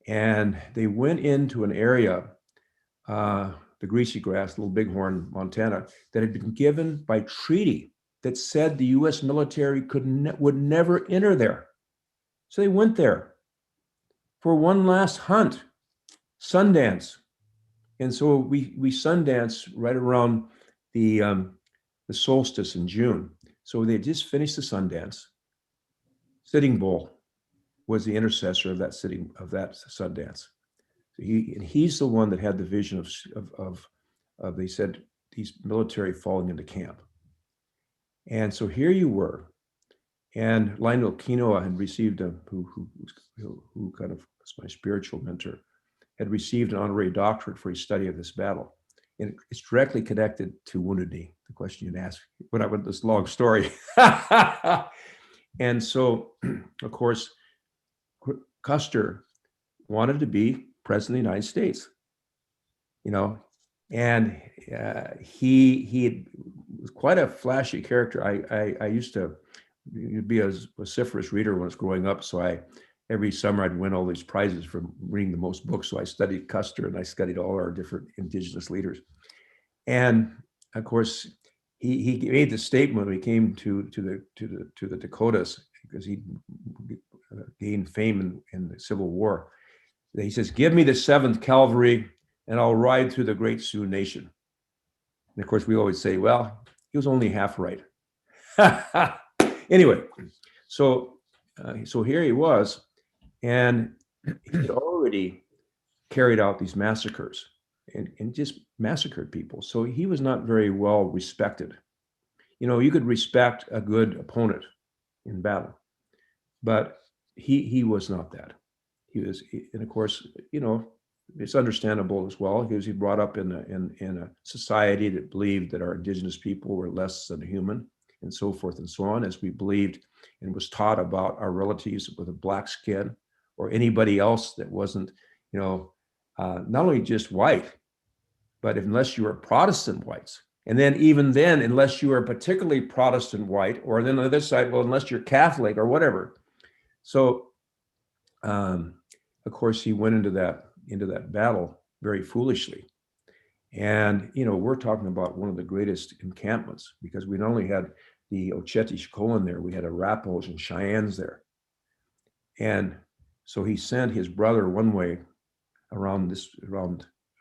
And they went into an area, the Greasy Grass, Little Bighorn, Montana, that had been given by treaty that said the US military would never enter there. So they went there for one last hunt, Sundance. And so we Sundance right around the solstice in June. So they just finished the Sundance. Sitting Bull was the intercessor of that Sundance. So he's the one that had the vision of they said, these military falling into camp. And so here you were, and Lionel Quinoa had received who kind of was my spiritual mentor, had received an honorary doctorate for his study of this battle. And it's directly connected to Wounded Knee, the question you'd ask when I went this long story. And so, of course, Custer wanted to be president of the United States, and he was quite a flashy character. I used to be a vociferous reader when I was growing up, so every summer I'd win all these prizes from reading the most books. So I studied Custer and I studied all our different indigenous leaders. And of course, he made the statement when he came to the Dakotas, because he gained fame in the Civil War. He says, "Give me the 7th Cavalry and I'll ride through the great Sioux Nation." And of course, we always say, well, he was only half right. Anyway, so here he was, and he had already carried out these massacres and just massacred people. So he was not very well respected. You could respect a good opponent in battle, but he was not that. And of course, it's understandable as well, because he brought up in a society that believed that our indigenous people were less than human. and so forth and so on, as we believed and was taught about our relatives with a black skin or anybody else that wasn't, not only just white, but unless you were Protestant whites. And then even then, unless you are particularly Protestant white, or then on the other side, well, unless you're Catholic or whatever. So, of course, he went into that battle very foolishly. And, we're talking about one of the greatest encampments, because we not only had the Oceti-Sakowin there, we had Arapahoes and Cheyennes there. And so he sent his brother one way around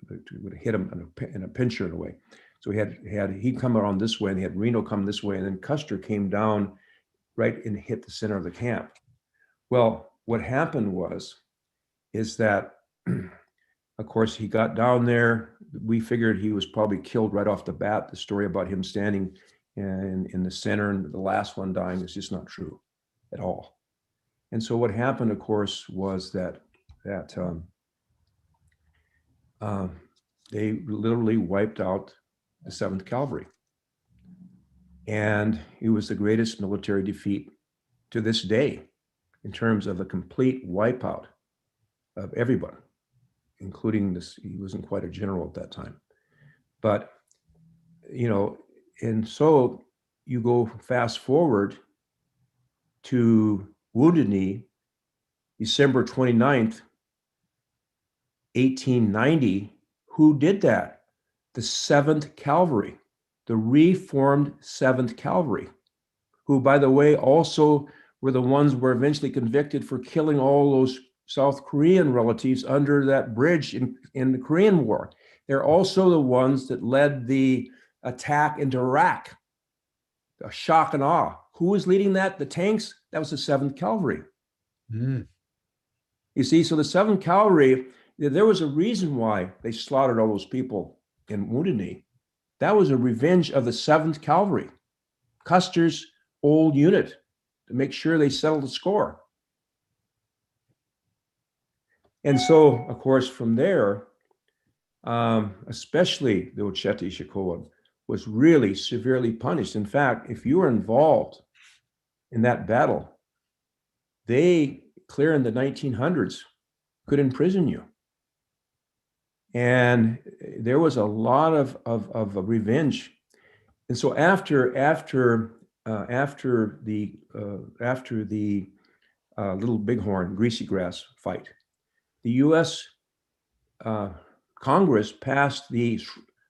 to hit him in a pincher in a way. So he'd come around this way, and he had Reno come this way, and then Custer came down right and hit the center of the camp. Well, what happened is that, of course, he got down there. We figured he was probably killed right off the bat. The story about him standing in the center and the last one dying is just not true at all. And so what happened, of course, was that they literally wiped out the 7th Cavalry. And it was the greatest military defeat to this day in terms of a complete wipeout of everybody, including this. He wasn't quite a general at that time. But, and so you go fast forward to Wounded Knee, December 29th, 1890. Who did that? The 7th Cavalry, the reformed 7th Cavalry, who, by the way, also were the ones who were eventually convicted for killing all those South Korean relatives under that bridge in the Korean War. They're also the ones that led the attack into Iraq, the shock and awe. Who was leading that? The tanks? That was the 7th Cavalry. Mm. You see, so the 7th Cavalry, there was a reason why they slaughtered all those people in Wounded Knee. That was a revenge of the 7th Cavalry, Custer's old unit, to make sure they settled the score. And so, of course, from there, especially the Oceti-Sakowin was really severely punished. In fact, if you were involved in that battle, they, clear in the 1900s, could imprison you. And there was a lot of revenge. And so after the Little Bighorn Greasy Grass fight, the U.S. Congress passed the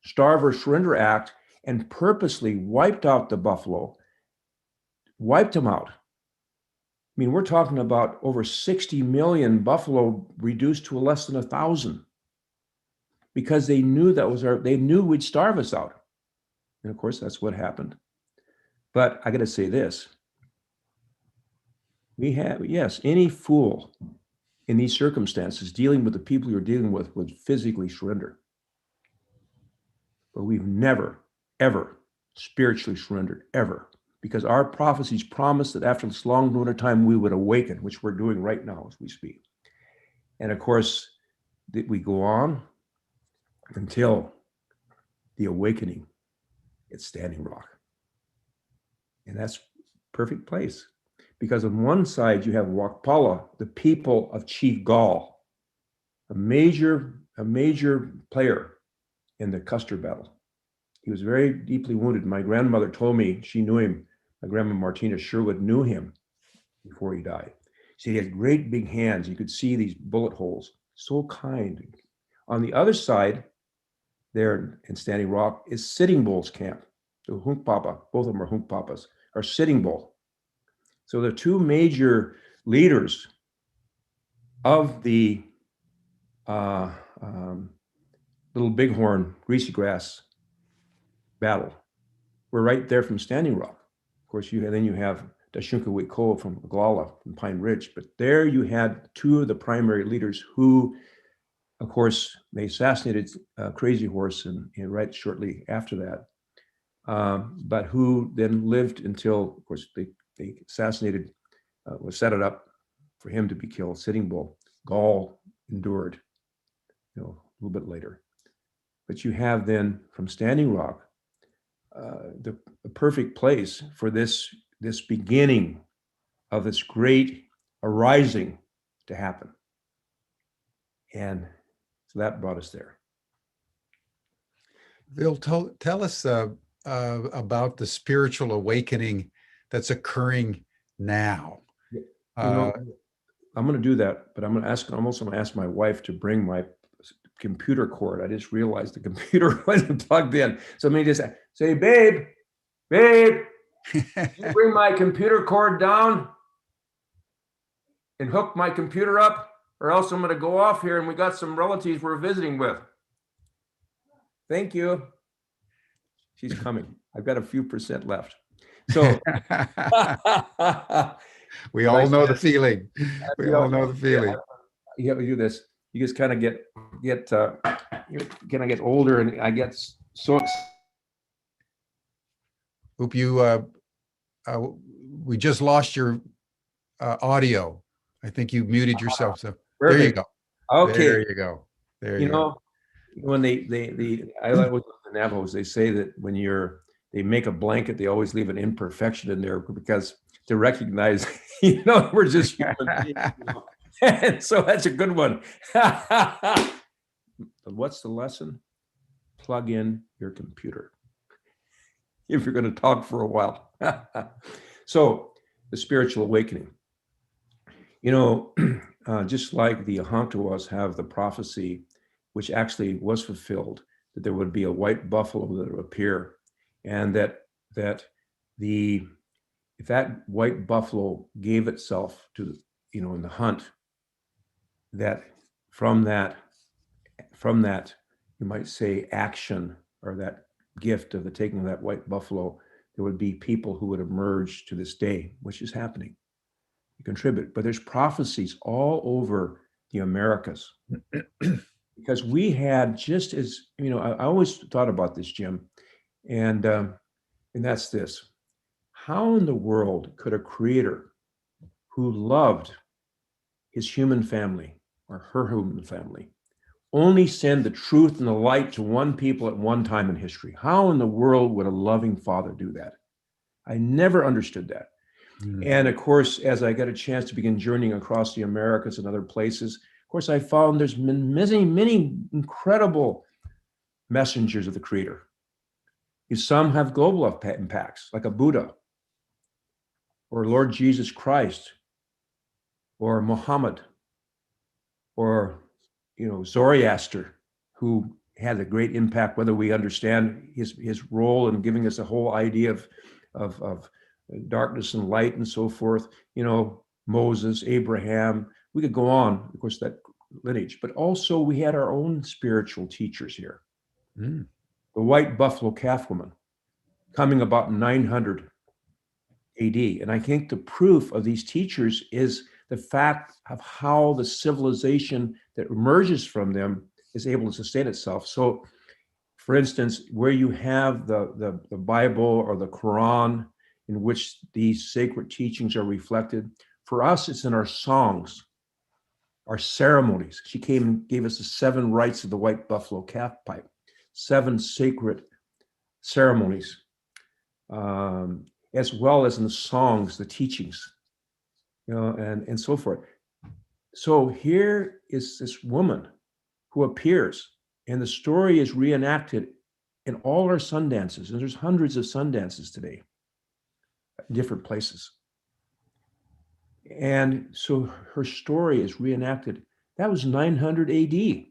Starve or Surrender Act and purposely wiped out the buffalo, wiped them out. I mean, we're talking about over 60 million buffalo reduced to less than 1,000, because they knew they knew we'd starve us out. And of course, that's what happened. But I got to say this. We have, yes, any fool in these circumstances dealing with the people you're dealing with would physically surrender. But we've never, ever spiritually surrendered, ever. Because our prophecies promised that after this long winter time, we would awaken, which we're doing right now as we speak. And of course, we go on until the awakening at Standing Rock. And that's perfect place. Because on one side, you have Wakpala, the people of Chief Gall, a major player in the Custer battle. He was very deeply wounded. My grandmother told me she knew him. My grandma Martina Sherwood knew him before he died. She said he had great big hands. You could see these bullet holes. So kind. On the other side, there in Standing Rock, is Sitting Bull's camp. The Hunkpapa, both of them are Hunkpapas, are Sitting Bull. So the two major leaders of the Little Bighorn Greasy Grass battle were right there from Standing Rock. Of course, you have Dashunkawit Cole from Oglala, from Pine Ridge, but there you had two of the primary leaders who, of course, they assassinated Crazy Horse and right shortly after that, but who then lived until, of course, they assassinated, set it up for him to be killed. Sitting Bull. Gall endured, a little bit later. But you have then from Standing Rock, the perfect place for this beginning of this great arising to happen. And so that brought us there. Bill, tell us about the spiritual awakening that's occurring now. I'm going to do that, but I'm also going to ask my wife to bring my computer cord. I just realized the computer wasn't plugged in. So let me just say, babe, can you bring my computer cord down and hook my computer up, or else I'm going to go off here and we got some relatives we're visiting with. Thank you. She's coming. I've got a few percent left. So we all know the feeling. We all know the feeling. You have to do this. You just kind of get older, and I get so. Hope you. We just lost your audio. I think you muted yourself. So there you go. Okay. There you go. There you go. When I like with the Navajos, they say that when they make a blanket, they always leave an imperfection in there because to recognize, we're just human beings. And so that's a good one. What's the lesson? Plug in your computer if you're going to talk for a while. So the spiritual awakening. Just like the Ahantawas have the prophecy, which actually was fulfilled, that there would be a white buffalo that would appear, and that if that white buffalo gave itself to, in the hunt, that from that, you might say, action, or that gift of the taking of that white buffalo, there would be people who would emerge to this day, which is happening, contribute. But there's prophecies all over the Americas. Because we had, just as, I always thought about this, Jim, and that's this. How in the world could a creator who loved his human family, or her human family, only send the truth and the light to one people at one time in history? How in the world would a loving father do that? I never understood that. And of course, as I got a chance to begin journeying across the Americas and other places, of course, I found there's been many incredible messengers of the Creator. Some have global impacts, like a Buddha, or Lord Jesus Christ, or Muhammad, or Zoroaster, who had a great impact, whether we understand his role in giving us a whole idea of darkness and light and so forth. Moses, Abraham. We could go on, of course, that lineage, but also we had our own spiritual teachers here. The white buffalo calf woman, coming about 900 AD. And I think the proof of these teachers is the fact of how the civilization that emerges from them is able to sustain itself. So, for instance, where you have the Bible or the Quran, in which these sacred teachings are reflected, for us, it's in our songs, our ceremonies. She came and gave us the 7 rites of the white buffalo calf pipe, 7 sacred ceremonies, as well as in the songs, the teachings, and so forth. So here is this woman who appears, and the story is reenacted in all our sun dances, and there's hundreds of sun dances today, different places. And so her story is reenacted. That was 900 AD.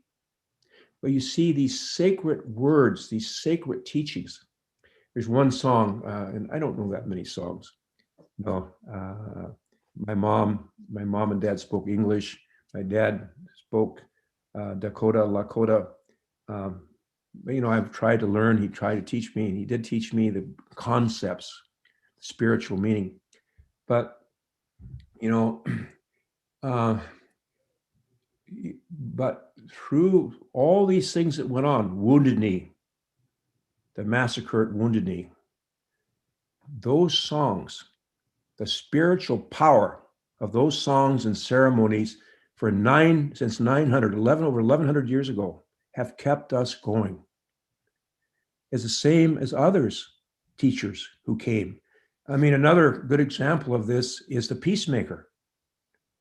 But you see these sacred words, these sacred teachings. There's one song, and I don't know that many songs. No, my mom and dad spoke English. My dad spoke Dakota, Lakota. I've tried to learn. He tried to teach me, and he did teach me the concepts, spiritual meaning. But but through all these things that went on, Wounded Knee, the massacre at Wounded Knee, those songs, the spiritual power of those songs and ceremonies since 900, over 1100 years ago, have kept us going. It's the same as others teachers who came. I mean, another good example of this is the peacemaker.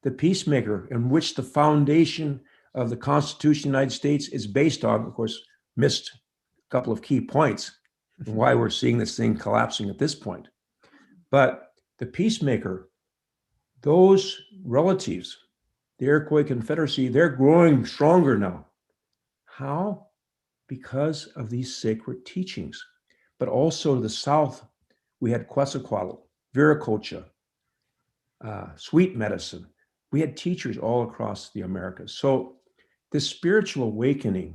The peacemaker, in which the foundation of the Constitution of the United States is based on, of course, missed a couple of key points and why we're seeing this thing collapsing at this point. But the peacemaker, those relatives, the Iroquois Confederacy, they're growing stronger now. How? Because of these sacred teachings. But also the South, we had Quetzalcoatl, Viracocha, sweet medicine. We had teachers all across the Americas. So this spiritual awakening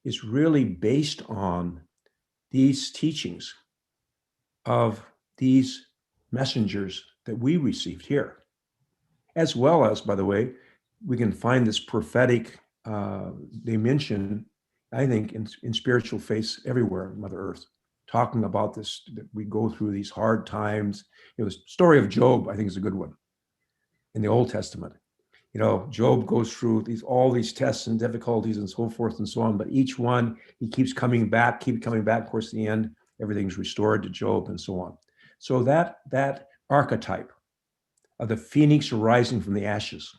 is really based on these teachings of these messengers that we received here. As well as, by the way, we can find this prophetic dimension, I think, in spiritual faiths everywhere in Mother Earth, talking about this, that we go through these hard times. The story of Job, I think, is a good one in the Old Testament. Job goes through all these tests and difficulties and so forth and so on, but each one, he keeps coming back. Of course, in the end, everything's restored to Job and so on. So that archetype of the phoenix arising from the ashes,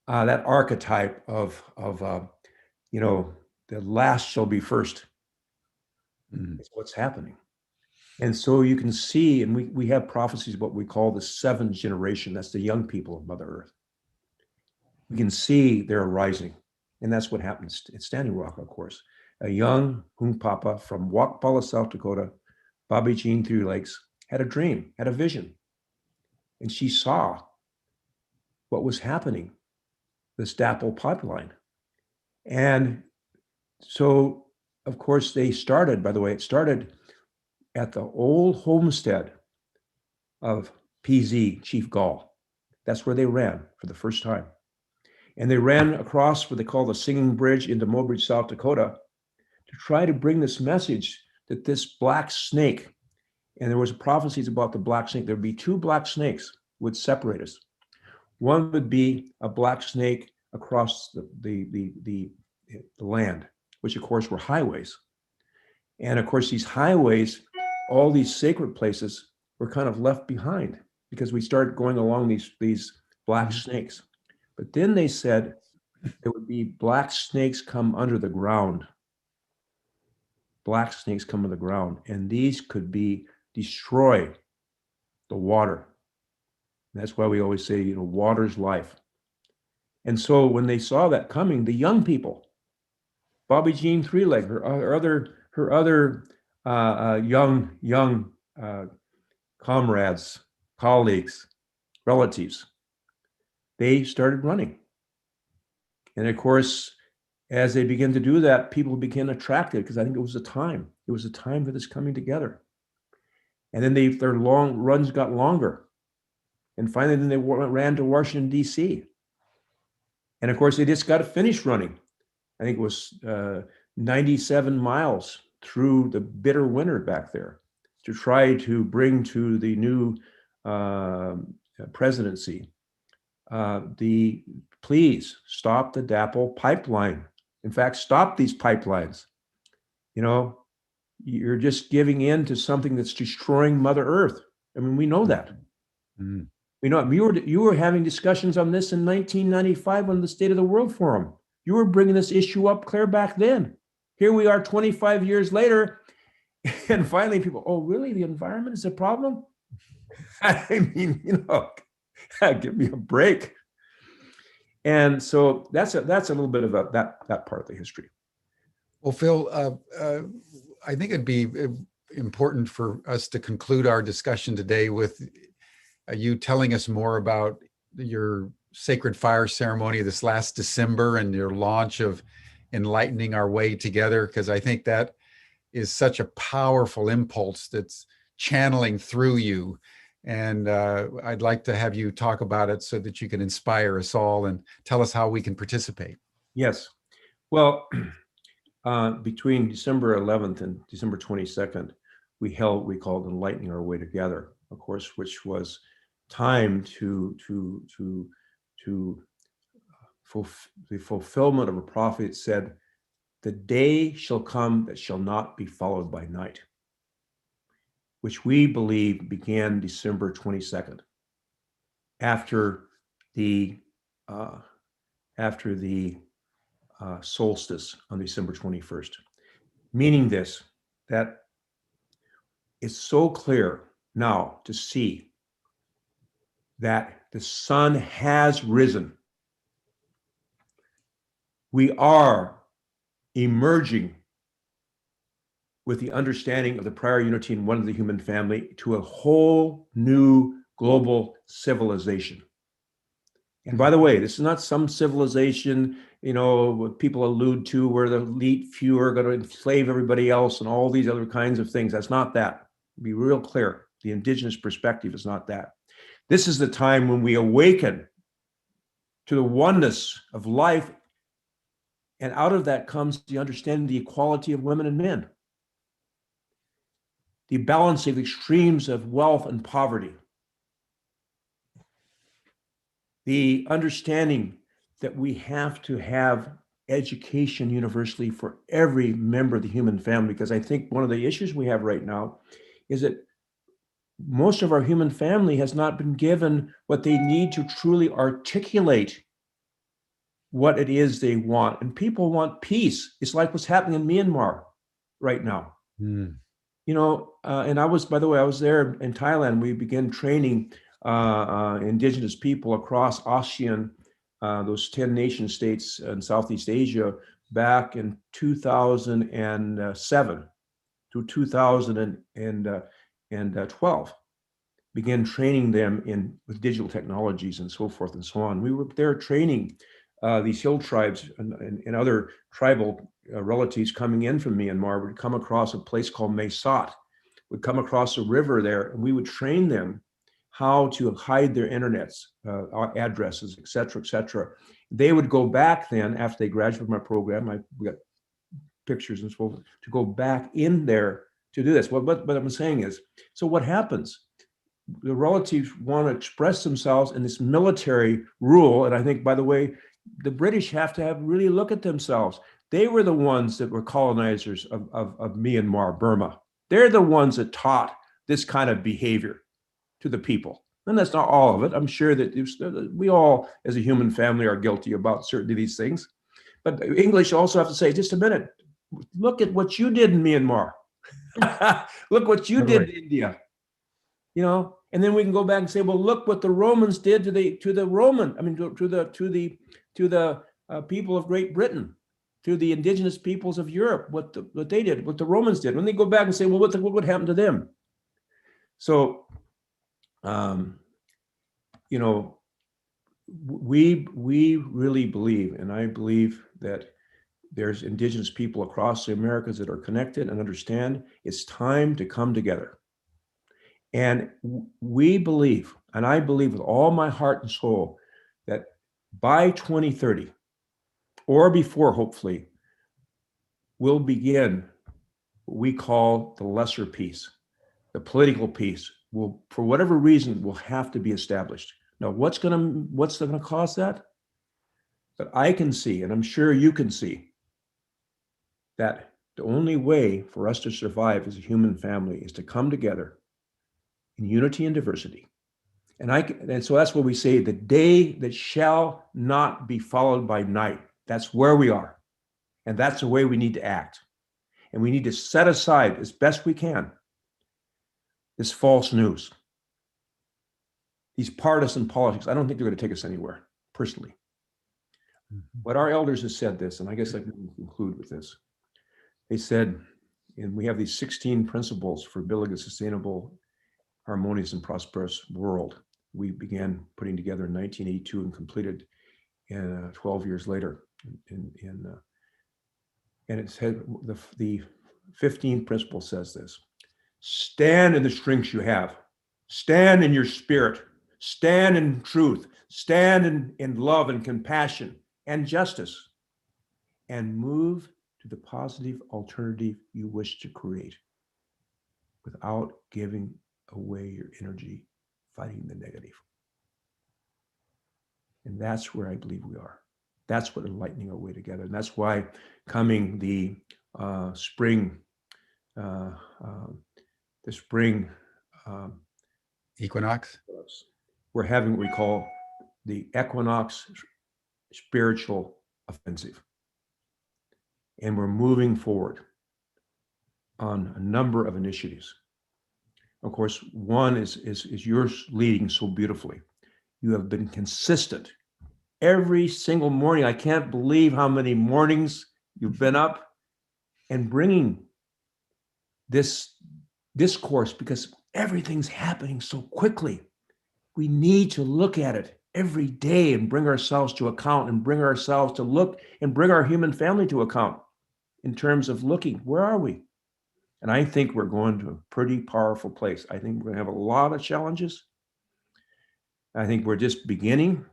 that archetype of the last shall be first, is what's happening. And so you can see, and we have prophecies, what we call the seventh generation. That's the young people of Mother Earth. We can see they're arising. And that's what happens at Standing Rock, of course. A young Hunkpapa from Wakpala, South Dakota, Bobby Jean Three Lakes, had a dream, had a vision. And she saw what was happening, this DAPL pipeline. And so, of course, it started at the old homestead of PZ, Chief Gall. That's where they ran for the first time. And they ran across what they call the Singing Bridge into Mobridge, South Dakota, to try to bring this message that this black snake, and there was prophecies about the black snake, there'd be two black snakes would separate us. One would be a black snake across the land, which of course were highways. And of course, these highways, all these sacred places were kind of left behind because we started going along these black snakes. But then they said there would be black snakes come under the ground. Black snakes come under the ground, and these could destroy the water. And that's why we always say, water's life. And so when they saw that coming, the young people, Bobby Jean Three Leg, her other young comrades, colleagues, relatives, they started running. And of course, as they began to do that, people became attracted because I think it was a time. It was a time for this coming together. And then their long runs got longer. And finally, then they ran to Washington, D.C. And of course, they just got to finish running. I think it was 97 miles through the bitter winter back there to try to bring to the new presidency please stop the DAPL pipeline. In fact, stop these pipelines. You're just giving in to something that's destroying Mother Earth. I mean, we know that. Mm. We know you were having discussions on this in 1995 on the State of the World Forum. You were bringing this issue up clear back then. Here we are 25 years later, and finally people, oh, really? The environment is a problem? I mean, give me a break. And so that's a little bit of that part of the history. Well, Phil, I think it'd be important for us to conclude our discussion today with you telling us more about your sacred fire ceremony this last December and your launch of Enlightening Our Way Together, because I think that is such a powerful impulse that's channeling through you. And I'd like to have you talk about it so that you can inspire us all and tell us how we can participate. Yes. Well, between December 11th and December 22nd, we called Enlightening Our Way Together, of course, which was time to the fulfillment of a prophet said, the day shall come that shall not be followed by night. which we believe began December 22nd, after the solstice on December 21st. Meaning this, that it's so clear now to see that the sun has risen. We are emerging with the understanding of the prior unity and one of the human family to a whole new global civilization. And by the way, this is not some civilization, what people allude to where the elite few are going to enslave everybody else and all these other kinds of things. That's not that. Be real clear. The indigenous perspective is not that. This is the time when we awaken to the oneness of life. And out of that comes the understanding the equality of women and men, the balance of extremes of wealth and poverty, the understanding that we have to have education universally for every member of the human family, because I think one of the issues we have right now is that most of our human family has not been given what they need to truly articulate what it is they want. And people want peace. It's like what's happening in Myanmar right now. Mm. And I was, by the way, I was there in Thailand. We began training indigenous people across ASEAN, those 10 nation states in Southeast Asia, back in 2007 to 2012. Began training them with digital technologies and so forth and so on. We were there training these hill tribes and other tribal relatives coming in from Myanmar. Would come across a place called Mesat, would come across a river there, and we would train them how to hide their internets, addresses, et cetera, et cetera. They would go back then, after they graduated from our program, we got pictures and so forth, to go back in there to do this. What I'm saying is, so what happens? The relatives want to express themselves in this military rule. And I think, by the way, the British have to really look at themselves. They were the ones that were colonizers of Myanmar, Burma. They're the ones that taught this kind of behavior to the people. And that's not all of it. I'm sure that we all, as a human family, are guilty about certain of these things. But English also have to say, just a minute, look at what you did in Myanmar. Look what you did in India. And then we can go back and say, well, look what the Romans did to the people of Great Britain, to the indigenous peoples of Europe, what they did, what the Romans did. When they go back and say, well, what would happen to them? So, we really believe, and I believe that there's indigenous people across the Americas that are connected and understand it's time to come together. And we believe, and I believe with all my heart and soul, that by 2030, or before, hopefully, we'll begin what we call the lesser peace. The political peace will, for whatever reason, will have to be established. Now, what's gonna cause that? But I can see, and I'm sure you can see, that the only way for us to survive as a human family is to come together in unity and diversity. And so that's what we say, the day that shall not be followed by night. That's where we are. And that's the way we need to act. And we need to set aside as best we can this false news, these partisan politics. I don't think they're going to take us anywhere, personally. What our elders have said this, and I guess I can conclude with this. They said, and we have these 16 principles for building a sustainable, harmonious, and prosperous world. We began putting together in 1982 and completed 12 years later. And it said, the 15th principle says this: stand in the strengths you have, stand in your spirit, stand in truth, stand in love and compassion and justice, and move to the positive alternative you wish to create without giving away your energy fighting the negative. And that's where I believe we are. That's what enlightening our way together. And that's why coming the spring the spring Equinox. we're having what we call the equinox spiritual offensive. And we're moving forward on a number of initiatives. Of course, one is yours leading so beautifully. You have been consistent every single morning. I can't believe how many mornings you've been up and bringing this discourse, because everything's happening so quickly. We need to look at it every day and bring ourselves to account, and bring ourselves to look and bring our human family to account in terms of looking, where are we? And I think we're going to a pretty powerful place. I think we're going to have a lot of challenges. I think we're just beginning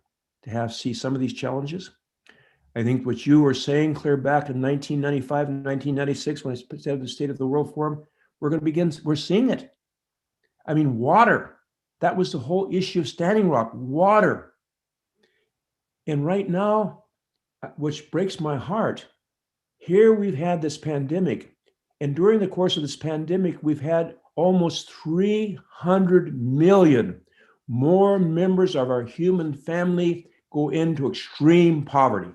to see some of these challenges. I think what you were saying clear back in 1995 and 1996, when I said the State of the World Forum, we're seeing it. I mean, water, that was the whole issue of Standing Rock, water. And right now, which breaks my heart, here we've had this pandemic. And during the course of this pandemic, we've had almost 300 million more members of our human family go into extreme poverty.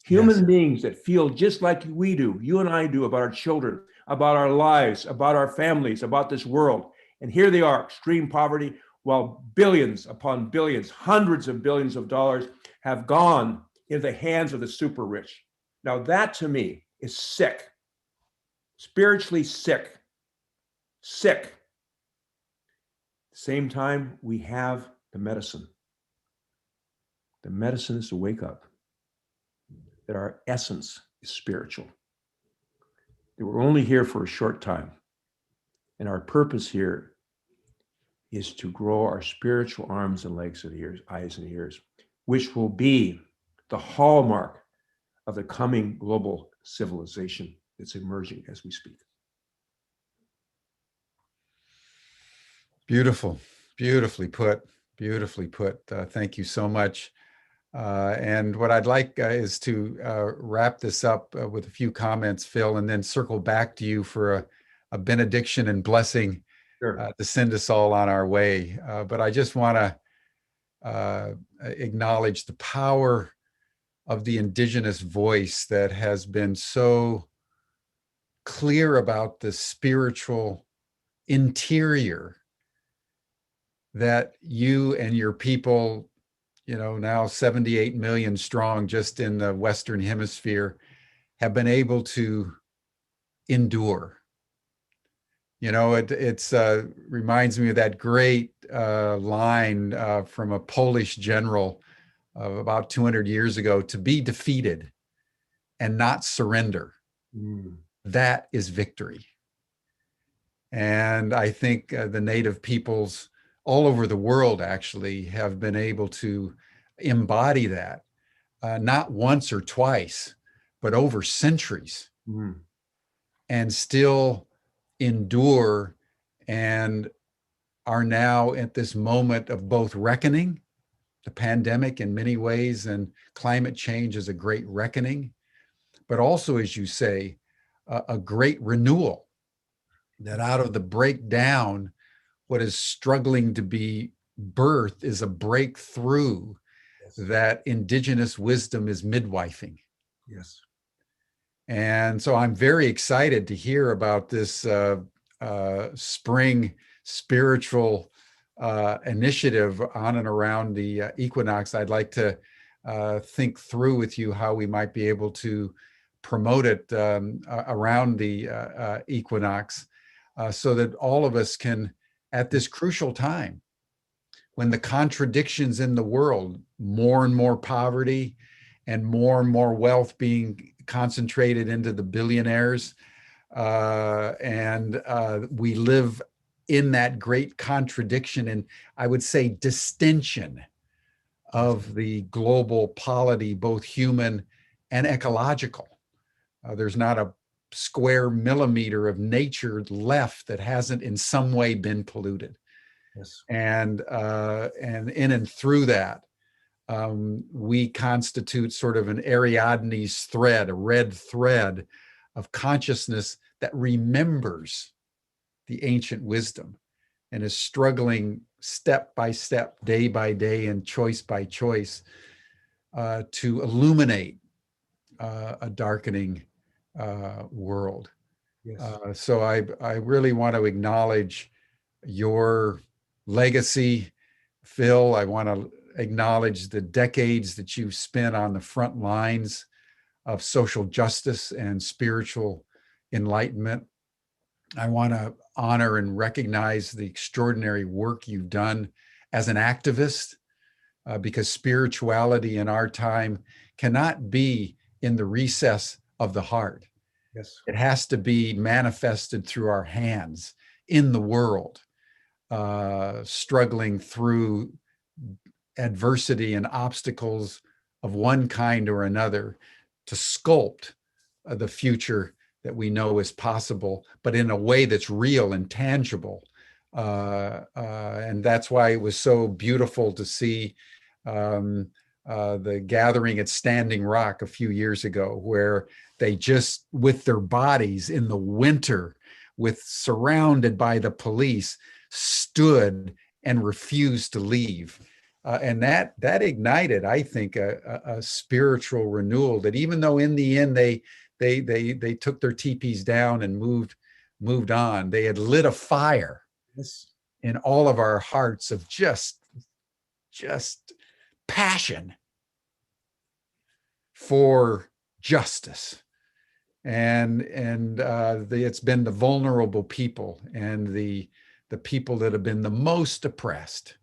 Human beings that feel just like we do, you and I do, about our children, about our lives, about our families, about this world. And here they are, extreme poverty, while billions upon billions, hundreds of billions of dollars have gone into the hands of the super rich. Now that to me is sick, spiritually sick, sick. At the same time, we have the medicine. The medicine is to wake up, that our essence is spiritual, that we're only here for a short time. And our purpose here is to grow our spiritual arms and legs and ears, eyes and ears, which will be the hallmark of the coming global civilization that's emerging as we speak. Beautiful, beautifully put, beautifully put. Thank you so much. And what I'd like is to wrap this up with a few comments, Phil, and then circle back to you for a benediction and blessing to send us all on our way. But I just want to acknowledge the power of the Indigenous voice that has been so clear about the spiritual interior that you and your people, now 78 million strong just in the Western Hemisphere, have been able to endure. It reminds me of that great line from a Polish general of about 200 years ago: to be defeated and not surrender, that is victory. And I think the Native peoples all over the world actually have been able to embody that, not once or twice, but over centuries, and still endure, and are now at this moment of both reckoning, the pandemic in many ways, and climate change is a great reckoning, but also, as you say, a great renewal, that out of the breakdown, what is struggling to be birth is a breakthrough. That Indigenous wisdom is midwifing. Yes. And so I'm very excited to hear about this spring spiritual initiative on and around the equinox. I'd like to think through with you how we might be able to promote it around the equinox, so that all of us can, at this crucial time, when the contradictions in the world, more and more poverty and more wealth being concentrated into the billionaires, and we live in that great contradiction and, I would say, distension of the global polity, both human and ecological. There's not a square millimeter of nature left that hasn't in some way been polluted. Yes. And in and through that, we constitute sort of an Ariadne's thread, a red thread of consciousness that remembers the ancient wisdom and is struggling step by step, day by day, and choice by choice to illuminate a darkening world. Yes. So I really want to acknowledge your legacy, Phil. I want to acknowledge the decades that you've spent on the front lines of social justice and spiritual enlightenment. I want to honor and recognize the extraordinary work you've done as an activist, because spirituality in our time cannot be in the recess of the heart. Yes. It has to be manifested through our hands in the world, struggling through adversity and obstacles of one kind or another to sculpt the future that we know is possible, but in a way that's real and tangible. And that's why it was so beautiful to see the gathering at Standing Rock a few years ago, where they just, with their bodies in the winter, surrounded by the police, stood and refused to leave. And that ignited, I think, a spiritual renewal. That even though in the end they took their teepees down and moved on, they had lit a fire in all of our hearts of just passion for justice. And it's been the vulnerable people and the people that have been the most oppressed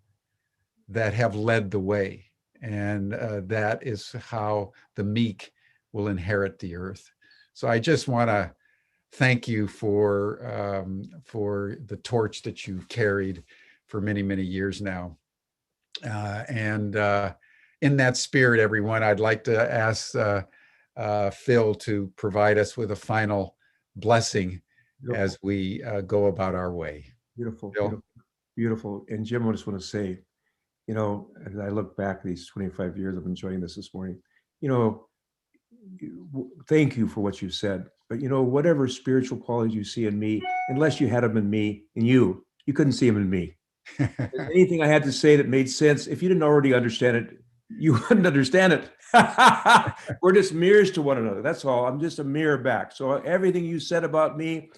that have led the way. And that is how the meek will inherit the earth. So I just want to thank you for the torch that you've carried for many, many years now. And in that spirit, everyone, I'd like to ask Phil to provide us with a final blessing as we go about our way. Beautiful, Phil? beautiful, beautiful. And Jim, I just want to say, as I look back these 25 years of enjoying this morning, thank you for what you said. But whatever spiritual qualities you see in me, unless you had them in me, in you couldn't see them in me. Anything I had to say that made sense, if you didn't already understand it, you wouldn't understand it. We're just mirrors to one another. That's all. I'm just a mirror back. So everything you said about me,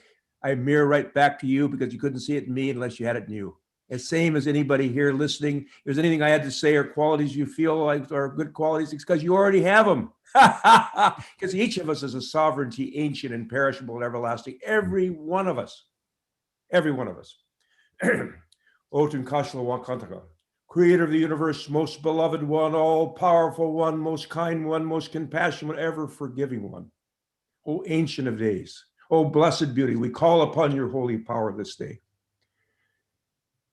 I mirror right back to you, because you couldn't see it in me unless you had it in you. As same as anybody here listening, if there's anything I had to say or qualities you feel like are good qualities, it's because you already have them. Because each of us is a sovereignty, ancient and perishable and everlasting. Every one of us. Every one of us. Otun Kashla Wakantaka, creator of the universe, most beloved one, all powerful one, most kind one, most compassionate, ever forgiving one. O ancient of days, O blessed beauty, we call upon your holy power this day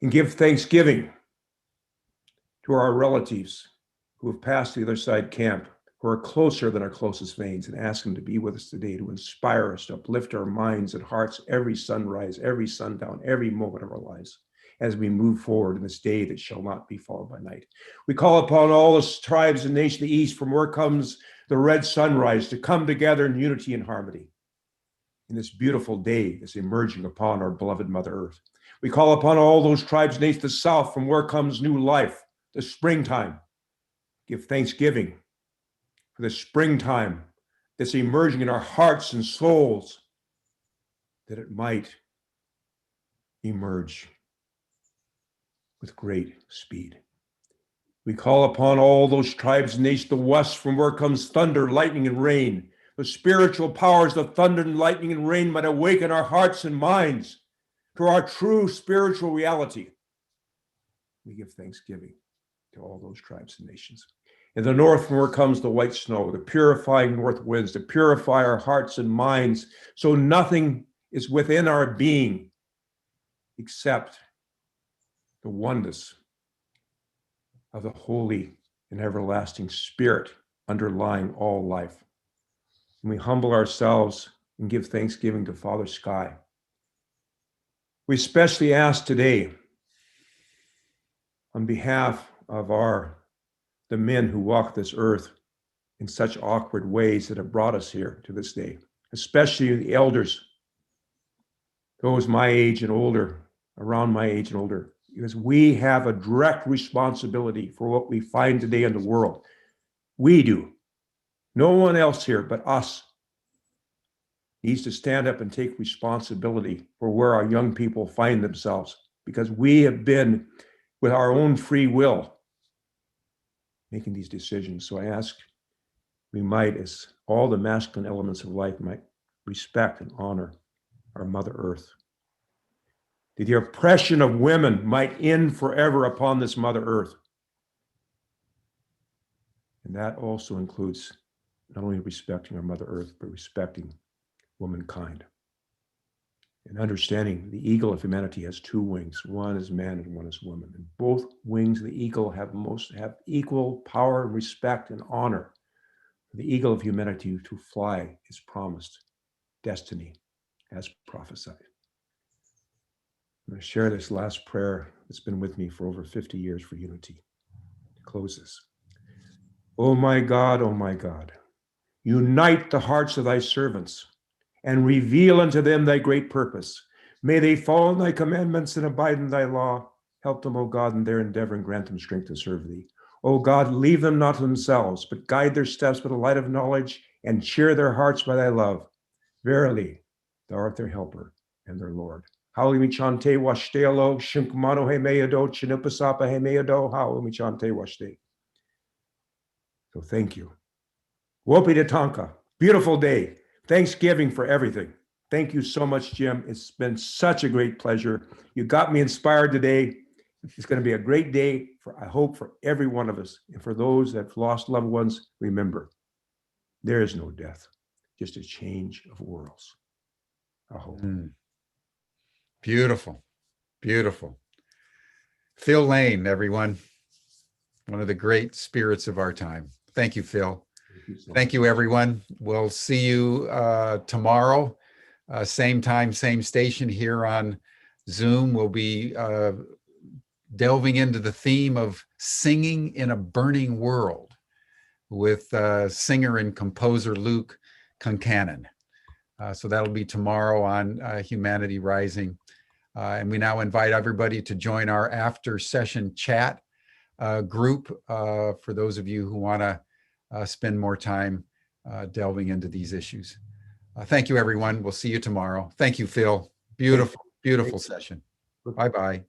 and give thanksgiving to our relatives who have passed the other side camp, who are closer than our closest veins, and ask them to be with us today, to inspire us, to uplift our minds and hearts every sunrise, every sundown, every moment of our lives, as we move forward in this day that shall not be followed by night. We call upon all the tribes and nations of the East, from where comes the red sunrise, to come together in unity and harmony in this beautiful day that's emerging upon our beloved Mother Earth. We call upon all those tribes and nations of the South, from where comes new life, the springtime. Give thanksgiving for the springtime that's emerging in our hearts and souls, that it might emerge with great speed. We call upon all those tribes and nations, the West, from where comes thunder, lightning, and rain. The spiritual powers of thunder and lightning and rain might awaken our hearts and minds to our true spiritual reality. We give thanksgiving to all those tribes and nations. In the north, from where comes the white snow, the purifying north winds, to purify our hearts and minds, so nothing is within our being except the oneness of the holy and everlasting Spirit underlying all life. And we humble ourselves and give thanksgiving to Father Sky. We especially ask today, on behalf of the men who walk this earth in such awkward ways that have brought us here to this day, especially the elders those my age and older, around my age and older, because we have a direct responsibility for what we find today in the world. We do. No one else here but us needs to stand up and take responsibility for where our young people find themselves, because we have been, with our own free will, making these decisions. So I ask we might, as all the masculine elements of life, might respect and honor our Mother Earth. That the oppression of women might end forever upon this Mother Earth. And that also includes not only respecting our Mother Earth, but respecting womankind. And understanding the eagle of humanity has two wings. One is man and one is woman. And both wings of the eagle have equal power, respect, and honor. For the eagle of humanity to fly is promised destiny as prophesied. I'm going to share this last prayer that's been with me for over 50 years for unity. To close this. Oh my God, unite the hearts of thy servants and reveal unto them thy great purpose. May they follow thy commandments and abide in thy law. Help them, O God, in their endeavor and grant them strength to serve thee. O God, leave them not to themselves, but guide their steps with the light of knowledge and cheer their hearts by thy love. Verily, thou art their helper and their Lord. Hauli chante washtealo, shinkmano hemeado, chinupasapa hemeado, hauli chante washte. So thank you. Wopi de Tonka, beautiful day. Thanksgiving for everything. Thank you so much, Jim. It's been such a great pleasure. You got me inspired today. It's going to be a great day for, I hope, for every one of us. And for those that have lost loved ones, remember, there is no death, just a change of worlds. I hope. Beautiful, beautiful. Phil Lane, everyone. One of the great spirits of our time. Thank you, Phil. Thank you, everyone. We'll see you tomorrow, same time, same station here on Zoom. We'll be delving into the theme of singing in a burning world with singer and composer Luke Concanon. So that'll be tomorrow on Humanity Rising. And we now invite everybody to join our after session chat group for those of you who want to spend more time delving into these issues. Thank you, everyone. We'll see you tomorrow. Thank you, Phil. Beautiful, beautiful session. Bye-bye.